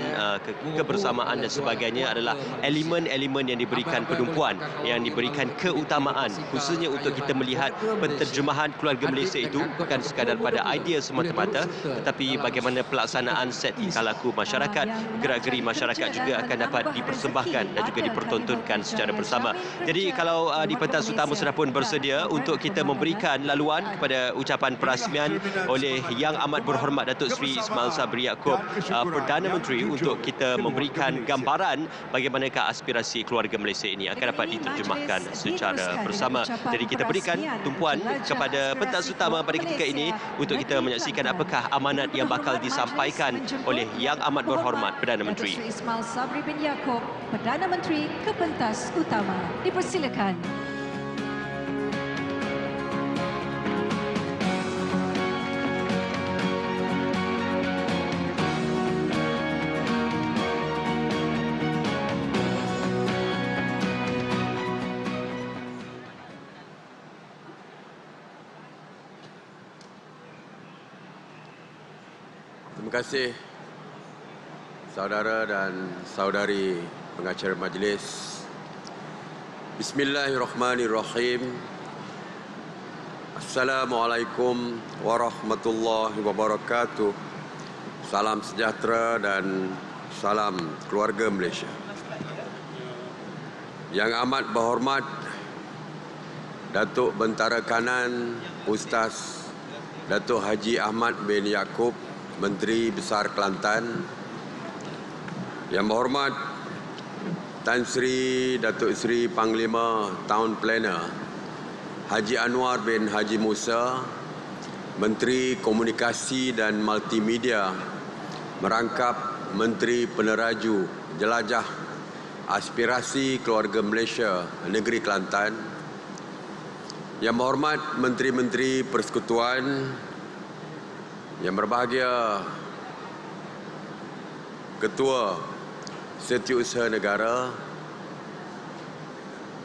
kebersamaan dan sebagainya adalah elemen-elemen yang diberikan penumpuan, yang diberikan keutamaan, khususnya untuk kita melihat penterjemahan keluarga Malaysia itu bukan sekadar pada idea semata-mata, tetapi bagaimana pelaksanaan set tingkah laku masyarakat, gerak-geri masyarakat juga akan dapat dipersembahkan dan juga dipertontonkan secara bersama. Jadi kalau di pentas utama sudah pun bersedia untuk kita memberikan laluan kepada ucapan perasmian oleh Yang Amat Berhormat Datuk Seri Ismail Sabri Yaakob, Perdana Menteri, untuk kita memberikan gambaran bagaimanakah aspirasi keluarga Malaysia ini akan dapat diterjemahkan secara bersama. Jadi kita berikan tumpuan kepada pentas utama pada ketika ini untuk kita menyaksikan apakah amanat yang bakal disampaikan oleh Yang Amat Berhormat Perdana Menteri. Datuk Seri Ismail Sabri bin Yaakob, Perdana Menteri, ke pentas utama. Dipersilakan. Terima kasih saudara dan saudari pengacara majlis. Bismillahirrahmanirrahim. Assalamualaikum warahmatullahi wabarakatuh. Salam sejahtera dan salam keluarga Malaysia. Yang Amat Berhormat Datuk Bentara Kanan Ustaz Datuk Haji Ahmad bin Yaakob, Menteri Besar Kelantan. Yang Berhormat Tan Sri Datuk Seri Panglima Town Planner Haji Anwar bin Haji Musa, Menteri Komunikasi dan Multimedia, merangkap Menteri Peneraju Jelajah Aspirasi Keluarga Malaysia Negeri Kelantan. Yang Berhormat Menteri-Menteri Persekutuan, yang berbahagia Ketua Setiausaha Negara,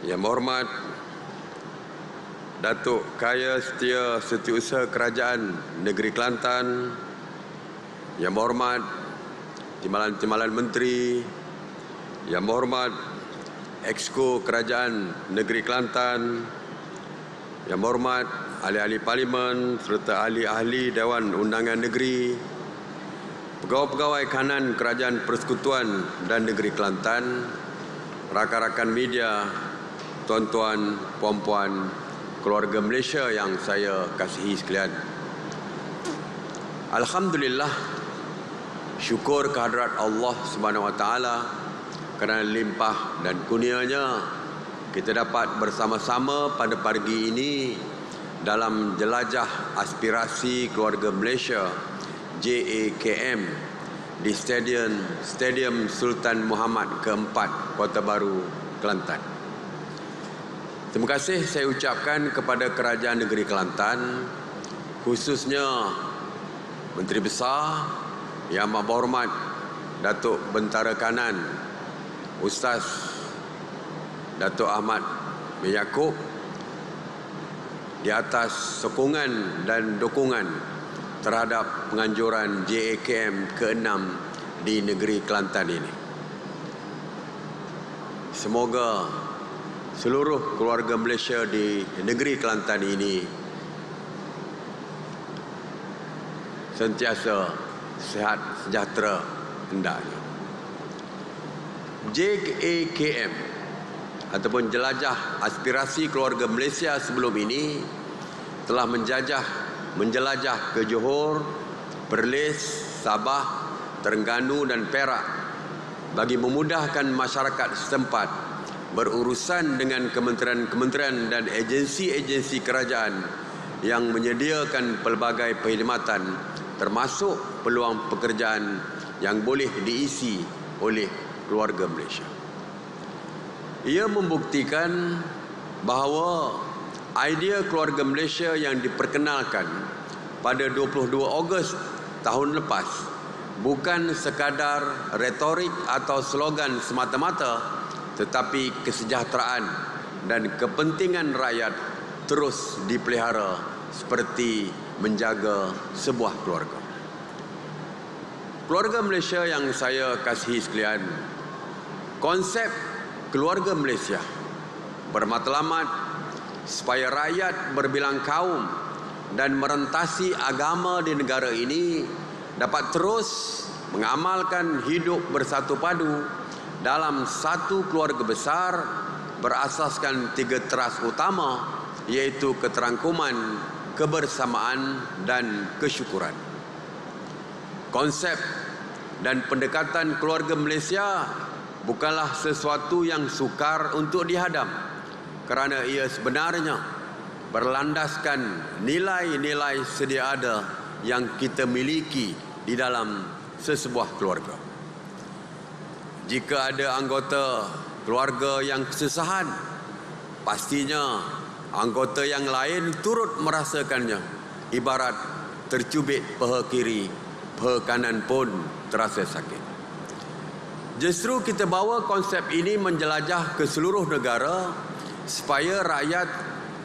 Yang Berhormat Datuk Kaya Setia Setiausaha Kerajaan Negeri Kelantan, Yang Berhormat Timbalan-timbalan Menteri, Yang Berhormat Exco Kerajaan Negeri Kelantan, Yang Berhormat ahli-ahli parlimen serta ahli-ahli Dewan Undangan Negeri, pegawai-pegawai kanan Kerajaan Persekutuan dan Negeri Kelantan, rakan-rakan media, tuan-tuan, puan-puan, keluarga Malaysia yang saya kasihi sekalian. Alhamdulillah, syukur kehadrat Allah Subhanahu Wa Taala kerana limpah dan kurnianya kita dapat bersama-sama pada pagi ini dalam jelajah aspirasi keluarga Malaysia JAKM di Stadium Sultan Muhammad keempat, Kota Baru, Kelantan. Terima kasih saya ucapkan kepada Kerajaan Negeri Kelantan, khususnya Menteri Besar Yang Amat Berhormat Datuk Bentara Kanan Ustaz Datuk Ahmad bin Yaakob, di atas sokongan dan dukungan terhadap penganjuran JAKM ke-6 di negeri Kelantan ini. Semoga seluruh keluarga Malaysia di negeri Kelantan ini sentiasa sihat, sejahtera hendaknya. JAKM ataupun Jelajah Aspirasi Keluarga Malaysia sebelum ini telah menjelajah ke Johor, Perlis, Sabah, Terengganu dan Perak bagi memudahkan masyarakat setempat berurusan dengan kementerian-kementerian dan agensi-agensi kerajaan yang menyediakan pelbagai perkhidmatan termasuk peluang pekerjaan yang boleh diisi oleh keluarga Malaysia. Ia membuktikan bahawa idea keluarga Malaysia yang diperkenalkan pada 22 Ogos tahun lepas bukan sekadar retorik atau slogan semata-mata, tetapi kesejahteraan dan kepentingan rakyat terus dipelihara seperti menjaga sebuah keluarga. Keluarga Malaysia yang saya kasihi sekalian, konsep keluarga Malaysia bermatlamat supaya rakyat berbilang kaum dan merentasi agama di negara ini dapat terus mengamalkan hidup bersatu padu dalam satu keluarga besar berasaskan 3 teras utama, iaitu keterangkuman, kebersamaan dan kesyukuran. Konsep dan pendekatan keluarga Malaysia bukanlah sesuatu yang sukar untuk dihadam, kerana ia sebenarnya berlandaskan nilai-nilai sedia ada yang kita miliki di dalam sesebuah keluarga. Jika ada anggota keluarga yang kesusahan, pastinya anggota yang lain turut merasakannya. Ibarat tercubit paha kiri, paha kanan pun terasa sakit. Justru kita bawa konsep ini menjelajah ke seluruh negara supaya rakyat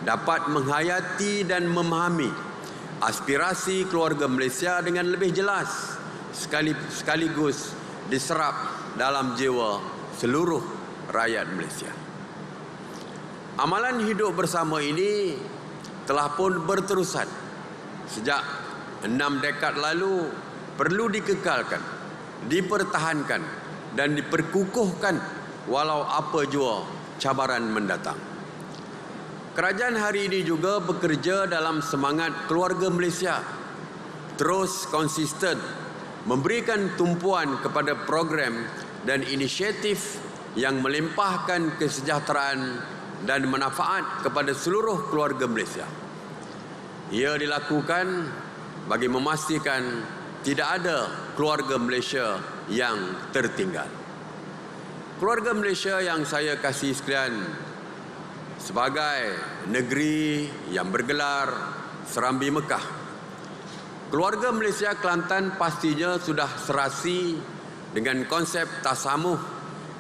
dapat menghayati dan memahami aspirasi keluarga Malaysia dengan lebih jelas, sekaligus diserap dalam jiwa seluruh rakyat Malaysia. Amalan hidup bersama ini telah pun berterusan sejak 6 dekad lalu, perlu dikekalkan, dipertahankan dan diperkukuhkan walau apa jua cabaran mendatang. Kerajaan hari ini juga bekerja dalam semangat keluarga Malaysia, terus konsisten memberikan tumpuan kepada program dan inisiatif yang melimpahkan kesejahteraan dan manfaat kepada seluruh keluarga Malaysia. Ia dilakukan bagi memastikan tidak ada keluarga Malaysia yang tertinggal. Keluarga Malaysia yang saya kasihi sekalian, sebagai negeri yang bergelar Serambi Mekah, keluarga Malaysia Kelantan pastinya sudah serasi dengan konsep tasamuh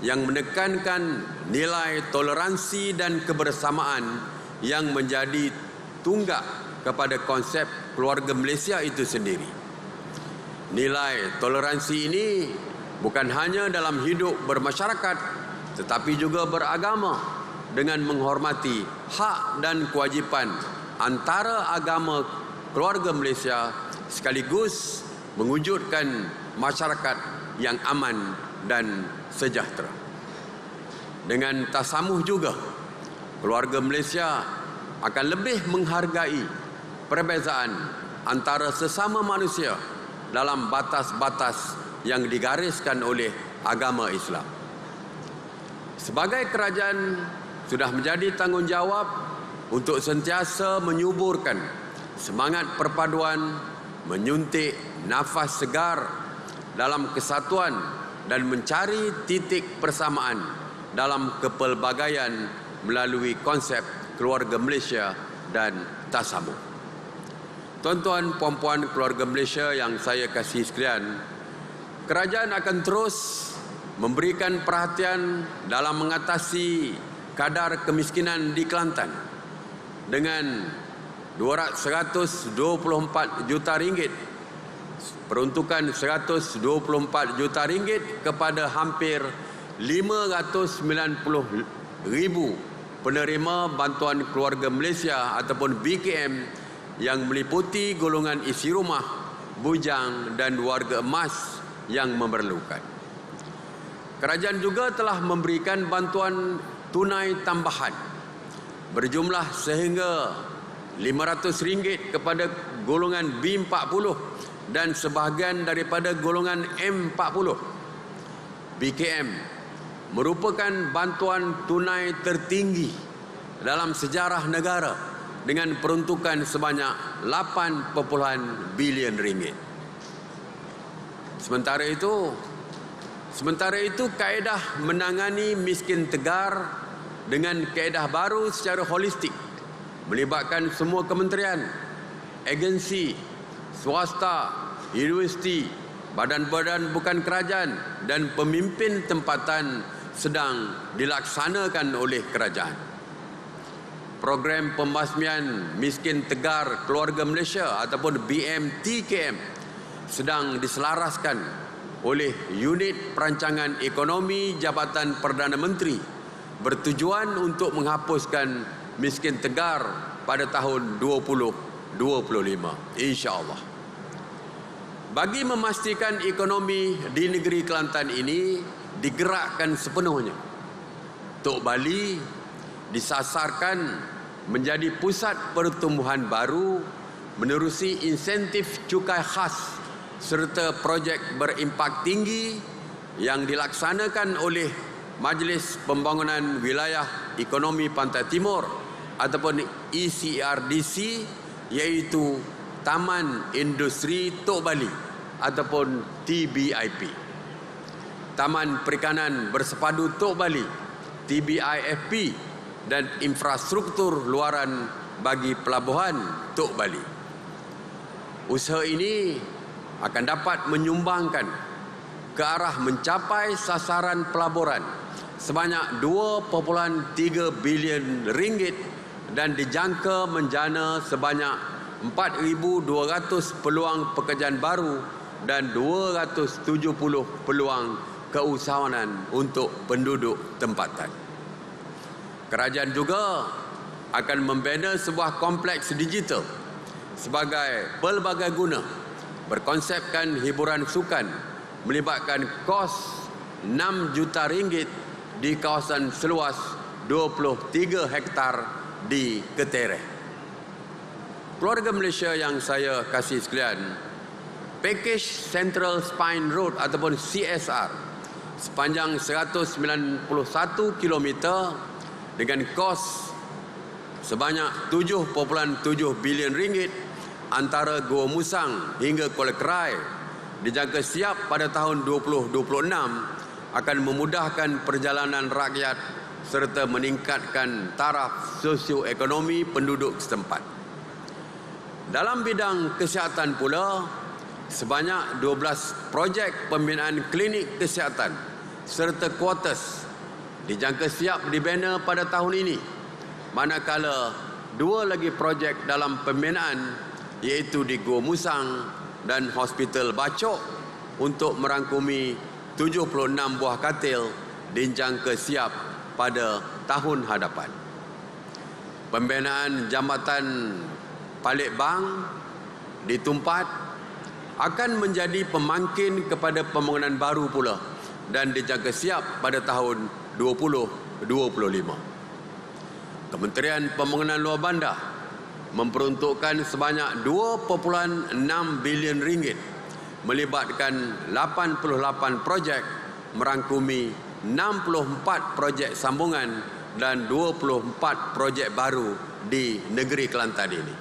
yang menekankan nilai toleransi dan kebersamaan yang menjadi tunggak kepada konsep keluarga Malaysia itu sendiri. Nilai toleransi ini bukan hanya dalam hidup bermasyarakat, tetapi juga beragama, dengan menghormati hak dan kewajipan antara agama keluarga Malaysia sekaligus mewujudkan masyarakat yang aman dan sejahtera. Dengan tasamuh juga, keluarga Malaysia akan lebih menghargai perbezaan antara sesama manusia dalam batas-batas yang digariskan oleh agama Islam. Sebagai kerajaan, sudah menjadi tanggungjawab untuk sentiasa menyuburkan semangat perpaduan, menyuntik nafas segar dalam kesatuan dan mencari titik persamaan dalam kepelbagaian melalui konsep keluarga Malaysia dan tasamuh. Tuan-tuan, puan-puan keluarga Malaysia yang saya kasihi sekalian, kerajaan akan terus memberikan perhatian dalam mengatasi kadar kemiskinan di Kelantan dengan 124 juta ringgit, peruntukan 124 juta ringgit kepada hampir 590,000 penerima bantuan keluarga Malaysia ataupun BKM yang meliputi golongan isi rumah, bujang dan warga emas yang memerlukan. Kerajaan juga telah memberikan bantuan tunai tambahan berjumlah sehingga RM500 kepada golongan B40 dan sebahagian daripada golongan M40. BKM merupakan bantuan tunai tertinggi dalam sejarah negara dengan peruntukan sebanyak 8 bilion ringgit. Sementara itu kaedah menangani miskin tegar dengan kaedah baru secara holistik melibatkan semua kementerian, agensi, swasta, universiti, badan-badan bukan kerajaan dan pemimpin tempatan sedang dilaksanakan oleh kerajaan. Program pembasmian miskin tegar keluarga Malaysia ataupun BMTKM sedang diselaraskan oleh Unit Perancangan Ekonomi Jabatan Perdana Menteri bertujuan untuk menghapuskan miskin tegar pada tahun 2025, insya-Allah. Bagi memastikan ekonomi di negeri Kelantan ini digerakkan sepenuhnya, Tok Bali disasarkan menjadi pusat pertumbuhan baru menerusi insentif cukai khas serta projek berimpak tinggi yang dilaksanakan oleh Majlis Pembangunan Wilayah Ekonomi Pantai Timur ataupun ECRDC, iaitu Taman Industri Tok Bali ataupun TBIP, Taman Perikanan Bersepadu Tok Bali TBIFP dan infrastruktur luaran bagi pelabuhan Tok Bali. Usaha ini akan dapat menyumbangkan ke arah mencapai sasaran pelaburan sebanyak 2.3 bilion ringgit dan dijangka menjana sebanyak 4,200 peluang pekerjaan baru dan 270 peluang keusahawanan untuk penduduk tempatan. Kerajaan juga akan membina sebuah kompleks digital sebagai pelbagai guna berkonsepkan hiburan sukan melibatkan kos 6 juta ringgit di kawasan seluas 23 hektar di Ketereh. Keluarga Malaysia yang saya kasih sekalian, pakej Central Spine Road ataupun CSR sepanjang 191 km dengan kos sebanyak 7.7 bilion ringgit antara Gua Musang hingga Kuala Kerai dijangka siap pada tahun 2026 akan memudahkan perjalanan rakyat serta meningkatkan taraf sosioekonomi penduduk setempat. Dalam bidang kesihatan pula, sebanyak 12 projek pembinaan klinik kesihatan serta kuartus dijangka siap dibina pada tahun ini, manakala 2 lagi projek dalam pembinaan iaitu di Gua Musang dan Hospital Bacok untuk merangkumi 76 buah katil dijangka siap pada tahun hadapan. Pembinaan jambatan Palembang di Tumpat akan menjadi pemangkin kepada pembangunan baru pula dan dijangka siap pada tahun 2025. Kementerian Pembangunan Luar Bandar memperuntukkan sebanyak 2.6 bilion ringgit melibatkan 88 projek merangkumi 64 projek sambungan dan 24 projek baru di negeri Kelantan ini.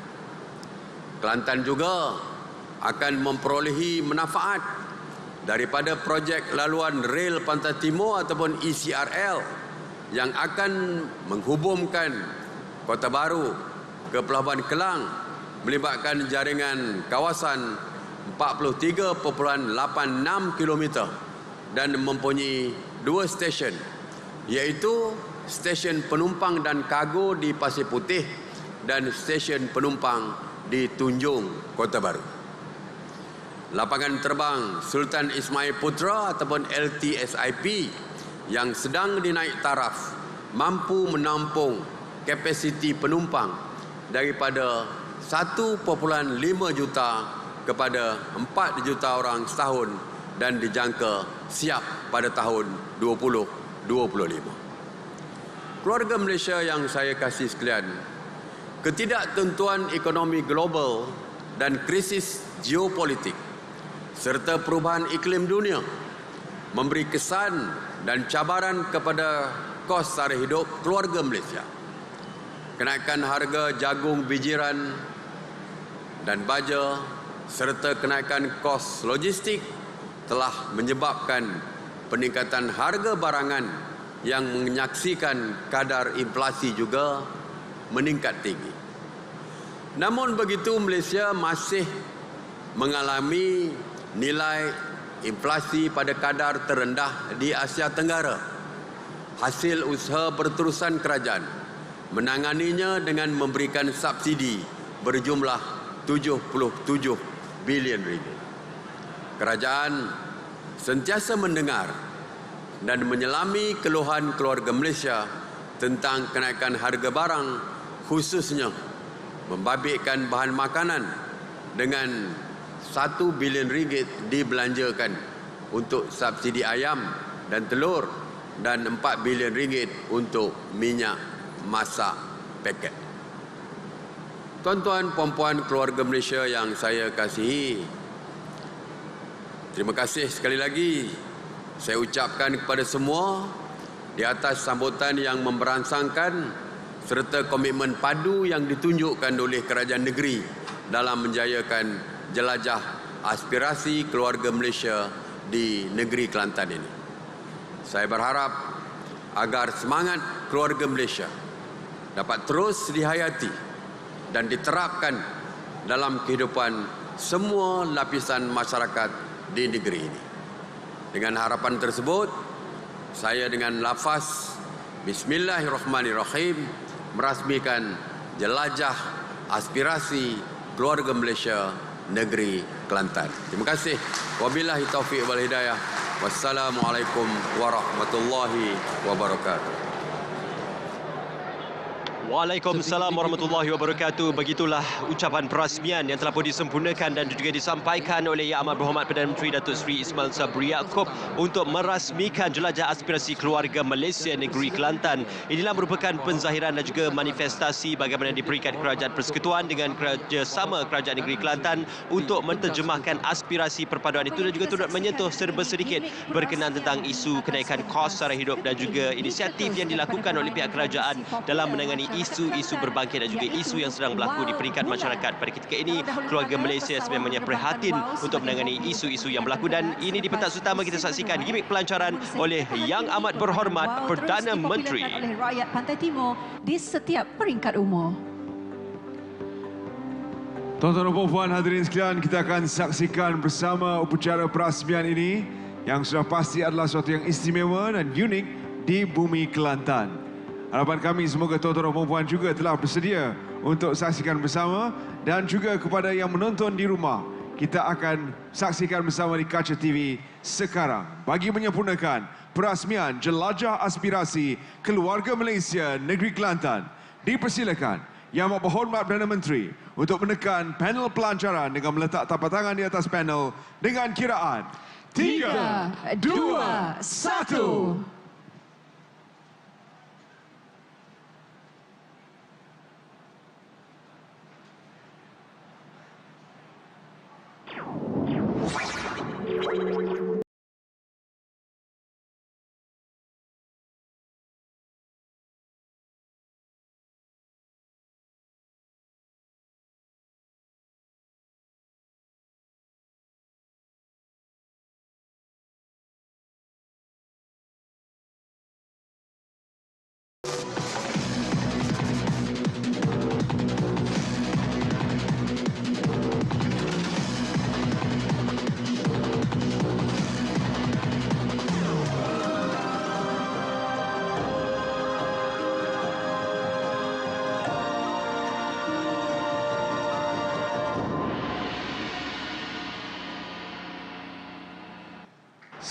Kelantan juga akan memperolehi manfaat daripada projek laluan rel Pantai Timur ataupun ECRL yang akan menghubungkan Kota Baru ke Pelabuhan Kelang melibatkan jaringan kawasan 43.86 km dan mempunyai 2 stesen, iaitu stesen penumpang dan kargo di Pasir Putih dan stesen penumpang di Tunjung, Kota Baru. Lapangan terbang Sultan Ismail Putra ataupun LTSIP yang sedang dinaik taraf mampu menampung kapasiti penumpang daripada 1.5 juta kepada 4 juta orang setahun dan dijangka siap pada tahun 2025. Keluarga Malaysia yang saya kasih sekalian, ketidaktentuan ekonomi global dan krisis geopolitik serta perubahan iklim dunia memberi kesan dan cabaran kepada kos sara hidup keluarga Malaysia. Kenaikan harga jagung bijiran dan baja serta kenaikan kos logistik telah menyebabkan peningkatan harga barangan yang menyaksikan kadar inflasi juga meningkat tinggi. Namun begitu, Malaysia masih mengalami nilai inflasi pada kadar terendah di Asia Tenggara. Hasil usaha berterusan kerajaan menanganinya dengan memberikan subsidi berjumlah 77 bilion ringgit. Kerajaan sentiasa mendengar dan menyelami keluhan keluarga Malaysia tentang kenaikan harga barang, khususnya membabitkan bahan makanan, dengan 1 bilion ringgit dibelanjakan untuk subsidi ayam dan telur dan 4 bilion ringgit untuk minyak masak paket. Tuan-tuan, puan-puan keluarga Malaysia yang saya kasihi, terima kasih sekali lagi saya ucapkan kepada semua di atas sambutan yang memberangsangkan serta komitmen padu yang ditunjukkan oleh kerajaan negeri dalam menjayakan jelajah aspirasi keluarga Malaysia di negeri Kelantan ini. Saya berharap agar semangat keluarga Malaysia dapat terus dihayati dan diterapkan dalam kehidupan semua lapisan masyarakat di negeri ini. Dengan harapan tersebut, saya dengan lafaz Bismillahirrahmanirrahim merasmikan jelajah aspirasi keluarga Malaysia negeri Kelantan. Terima kasih. Wabillahi taufiq wal hidayah. Wassalamualaikum warahmatullahi wabarakatuh. Waalaikumsalam warahmatullahi wabarakatuh. Begitulah ucapan perasmian yang telah pun disempurnakan dan juga disampaikan oleh Yang Amat Berhormat Perdana Menteri Datuk Seri Ismail Sabri Yaakob untuk merasmikan jelajah aspirasi keluarga Malaysia negeri Kelantan. Inilah merupakan penzahiran dan juga manifestasi bagaimana diberikan Kerajaan Persekutuan dengan kerjasama Kerajaan Negeri Kelantan untuk menterjemahkan aspirasi perpaduan itu dan juga turut menyentuh serba sedikit berkenaan tentang isu kenaikan kos sara hidup dan juga inisiatif yang dilakukan oleh pihak kerajaan dalam menangani isu-isu berbangkit dan juga isu yang sedang berlaku di peringkat masyarakat. Pada ketika ini, keluarga Malaysia sebenarnya prihatin untuk menangani isu-isu yang berlaku dan ini di pentas utama kita saksikan gimik pelancaran oleh Yang Amat Berhormat Perdana Menteri. Oleh rakyat Pantai Timur di setiap peringkat umur. Tuan-tuan dan puan-puan hadirin sekalian, kita akan saksikan bersama upacara perasmian ini yang sudah pasti adalah sesuatu yang istimewa dan unik di bumi Kelantan. Harapan kami semoga tuan-tuan dan puan-puan juga telah bersedia untuk saksikan bersama dan juga kepada yang menonton di rumah, kita akan saksikan bersama di kaca TV sekarang. Bagi menyempurnakan perasmian jelajah aspirasi keluarga Malaysia negeri Kelantan, dipersilakan Yang Amat Berhormat Perdana Menteri untuk menekan panel pelancaran dengan meletak tapak tangan di atas panel dengan kiraan 3, 2, 1.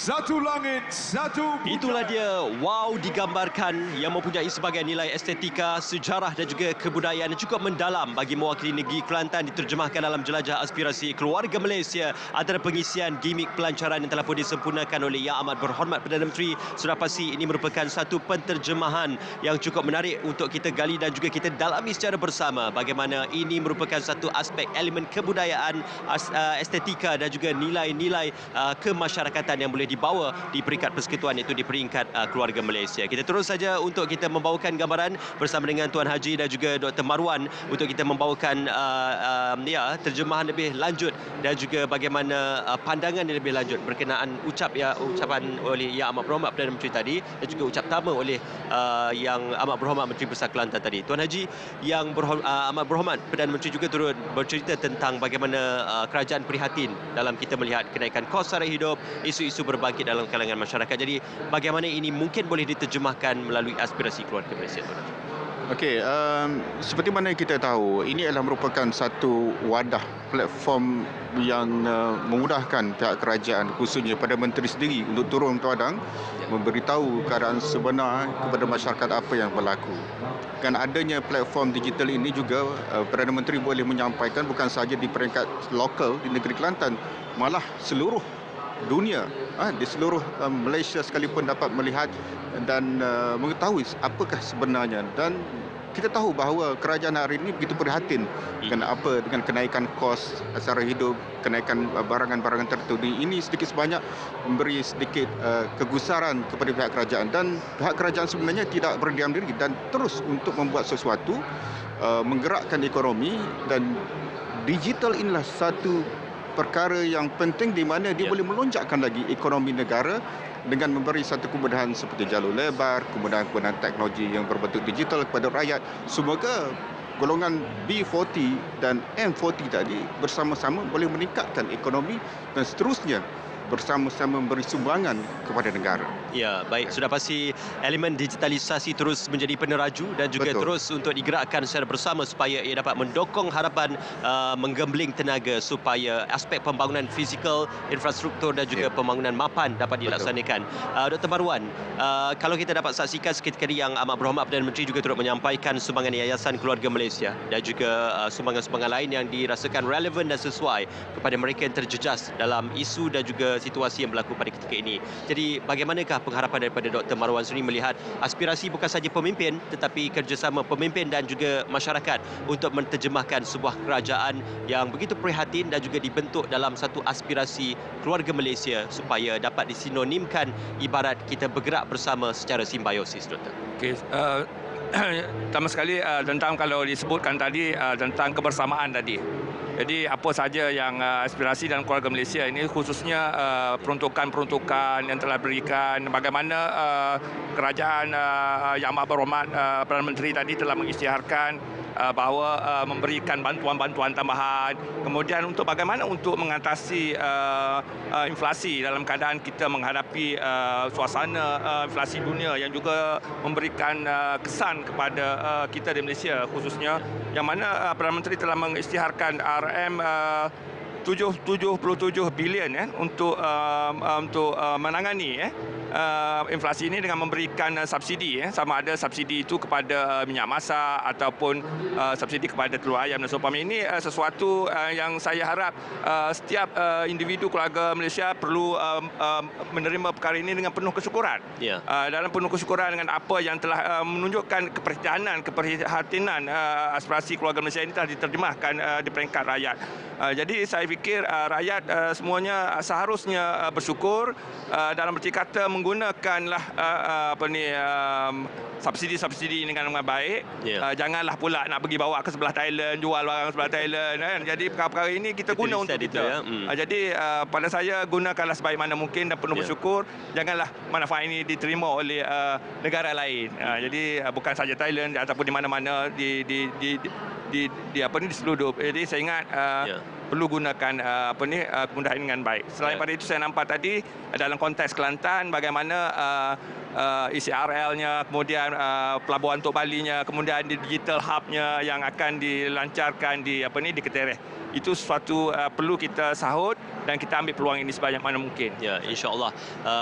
satu langit, satu budaya. Itulah dia wow digambarkan yang mempunyai sebagai nilai estetika, sejarah dan juga kebudayaan yang cukup mendalam bagi mewakili negeri Kelantan diterjemahkan dalam jelajah aspirasi keluarga Malaysia antara pengisian gimik pelancaran yang telah pun disempurnakan oleh Yang Amat Berhormat Perdana Menteri. Sudah pasti ini merupakan satu penterjemahan yang cukup menarik untuk kita gali dan juga kita dalami secara bersama bagaimana ini merupakan satu aspek elemen kebudayaan, estetika dan juga nilai-nilai kemasyarakatan yang boleh dibawa di peringkat persekutuan itu di peringkat keluarga Malaysia. Kita terus saja untuk kita membawakan gambaran bersama dengan Tuan Haji dan juga Dr. Marwan untuk kita membawakan terjemahan lebih lanjut dan juga bagaimana pandangan yang lebih lanjut berkenaan ucapan oleh Yang Amat Berhormat Perdana Menteri tadi dan juga ucap tama oleh Yang Amat Berhormat Menteri Besar Kelantan tadi. Tuan Haji, Yang Amat Berhormat Perdana Menteri juga turut bercerita tentang bagaimana kerajaan prihatin dalam kita melihat kenaikan kos sara hidup, isu-isu berbangkit dalam kalangan masyarakat. Jadi bagaimana ini mungkin boleh diterjemahkan melalui aspirasi keluarga Malaysia, Tuan Haji? Okey, seperti mana kita tahu, ini adalah merupakan satu wadah, platform yang memudahkan pihak kerajaan, khususnya pada menteri sendiri untuk turun ke padang, memberitahu keadaan sebenar kepada masyarakat apa yang berlaku. Dengan adanya platform digital ini juga, Perdana Menteri boleh menyampaikan bukan sahaja di peringkat lokal di negeri Kelantan, malah seluruh dunia, di seluruh Malaysia sekalipun dapat melihat dan mengetahui apakah sebenarnya. Dan kita tahu bahawa kerajaan hari ini begitu prihatin dengan kenaikan kos sara hidup, kenaikan barangan-barangan tertentu. Ini sedikit sebanyak memberi sedikit kegusaran kepada pihak kerajaan, dan pihak kerajaan sebenarnya tidak berdiam diri dan terus untuk membuat sesuatu, menggerakkan ekonomi. Dan digital inilah satu perkara yang penting di mana dia boleh melonjakkan lagi ekonomi negara dengan memberi satu kemudahan seperti jalur lebar, kemudahan teknologi yang berbentuk digital kepada rakyat. Semoga golongan B40 dan M40 tadi bersama-sama boleh meningkatkan ekonomi dan seterusnya bersama-sama memberi sumbangan kepada negara. Ya, baik. Sudah pasti elemen digitalisasi terus menjadi peneraju dan juga terus untuk digerakkan secara bersama supaya ia dapat mendokong harapan menggembling tenaga supaya aspek pembangunan fizikal, infrastruktur dan juga pembangunan mapan dapat dilaksanakan. Dr. Marwan, kalau kita dapat saksikan seketika ini Yang Amat Berhormat Perdana Menteri juga turut menyampaikan sumbangan Yayasan Keluarga Malaysia dan juga sumbangan-sumbangan lain yang dirasakan relevan dan sesuai kepada mereka yang terjejas dalam isu dan juga situasi yang berlaku pada ketika ini. Jadi bagaimanakah pengharapan daripada Dr. Marwan sendiri melihat aspirasi bukan sahaja pemimpin tetapi kerjasama pemimpin dan juga masyarakat untuk menterjemahkan sebuah kerajaan yang begitu prihatin dan juga dibentuk dalam satu aspirasi keluarga Malaysia supaya dapat disinonimkan ibarat kita bergerak bersama secara simbiosis, Doktor? Okey, pertama sekali tentang kalau disebutkan tadi tentang kebersamaan tadi. Jadi apa saja yang aspirasi dalam keluarga Malaysia ini, khususnya peruntukan-peruntukan yang telah diberikan, bagaimana kerajaan Yang Amat Berhormat Perdana Menteri tadi telah mengisytiharkan bahawa memberikan bantuan-bantuan tambahan. Kemudian untuk bagaimana untuk mengatasi inflasi dalam keadaan kita menghadapi suasana inflasi dunia yang juga memberikan kesan kepada kita di Malaysia khususnya, yang mana Perdana Menteri telah mengisytiharkan RM 77 bilion untuk menangani inflasi ini dengan memberikan subsidi, sama ada subsidi itu kepada minyak masak ataupun subsidi kepada telur ayam dan seumpama. Ini sesuatu yang saya harap setiap individu keluarga Malaysia perlu menerima perkara ini dengan penuh kesyukuran. Dalam penuh kesyukuran dengan apa yang telah menunjukkan keprihatinan aspirasi keluarga Malaysia ini telah diterjemahkan di peringkat rakyat. Jadi saya fikir rakyat semuanya seharusnya bersyukur dalam bercakap kata menggunakanlah subsidi-subsidi ini dengan baik. Janganlah pula nak pergi bawa ke sebelah Thailand, jual barang sebelah Thailand kan. Jadi perkara-perkara ini kita guna untuk kita. Jadi pada saya gunakanlah sebaik mana mungkin dan penuh bersyukur. Janganlah manfaat ini diterima oleh negara lain. Jadi bukan saja Thailand ataupun di mana-mana di seluruh. Jadi saya ingat perlu gunakan kemudahan dengan baik. Selain pada itu, saya nampak tadi dalam konteks Kelantan bagaimana ECRL-nya, kemudian pelabuhan Tok Balinya, kemudian digital hub-nya yang akan dilancarkan di Ketereh. Itu sesuatu perlu kita sahut dan kita ambil peluang ini sebanyak mana mungkin. Ya, insya-Allah.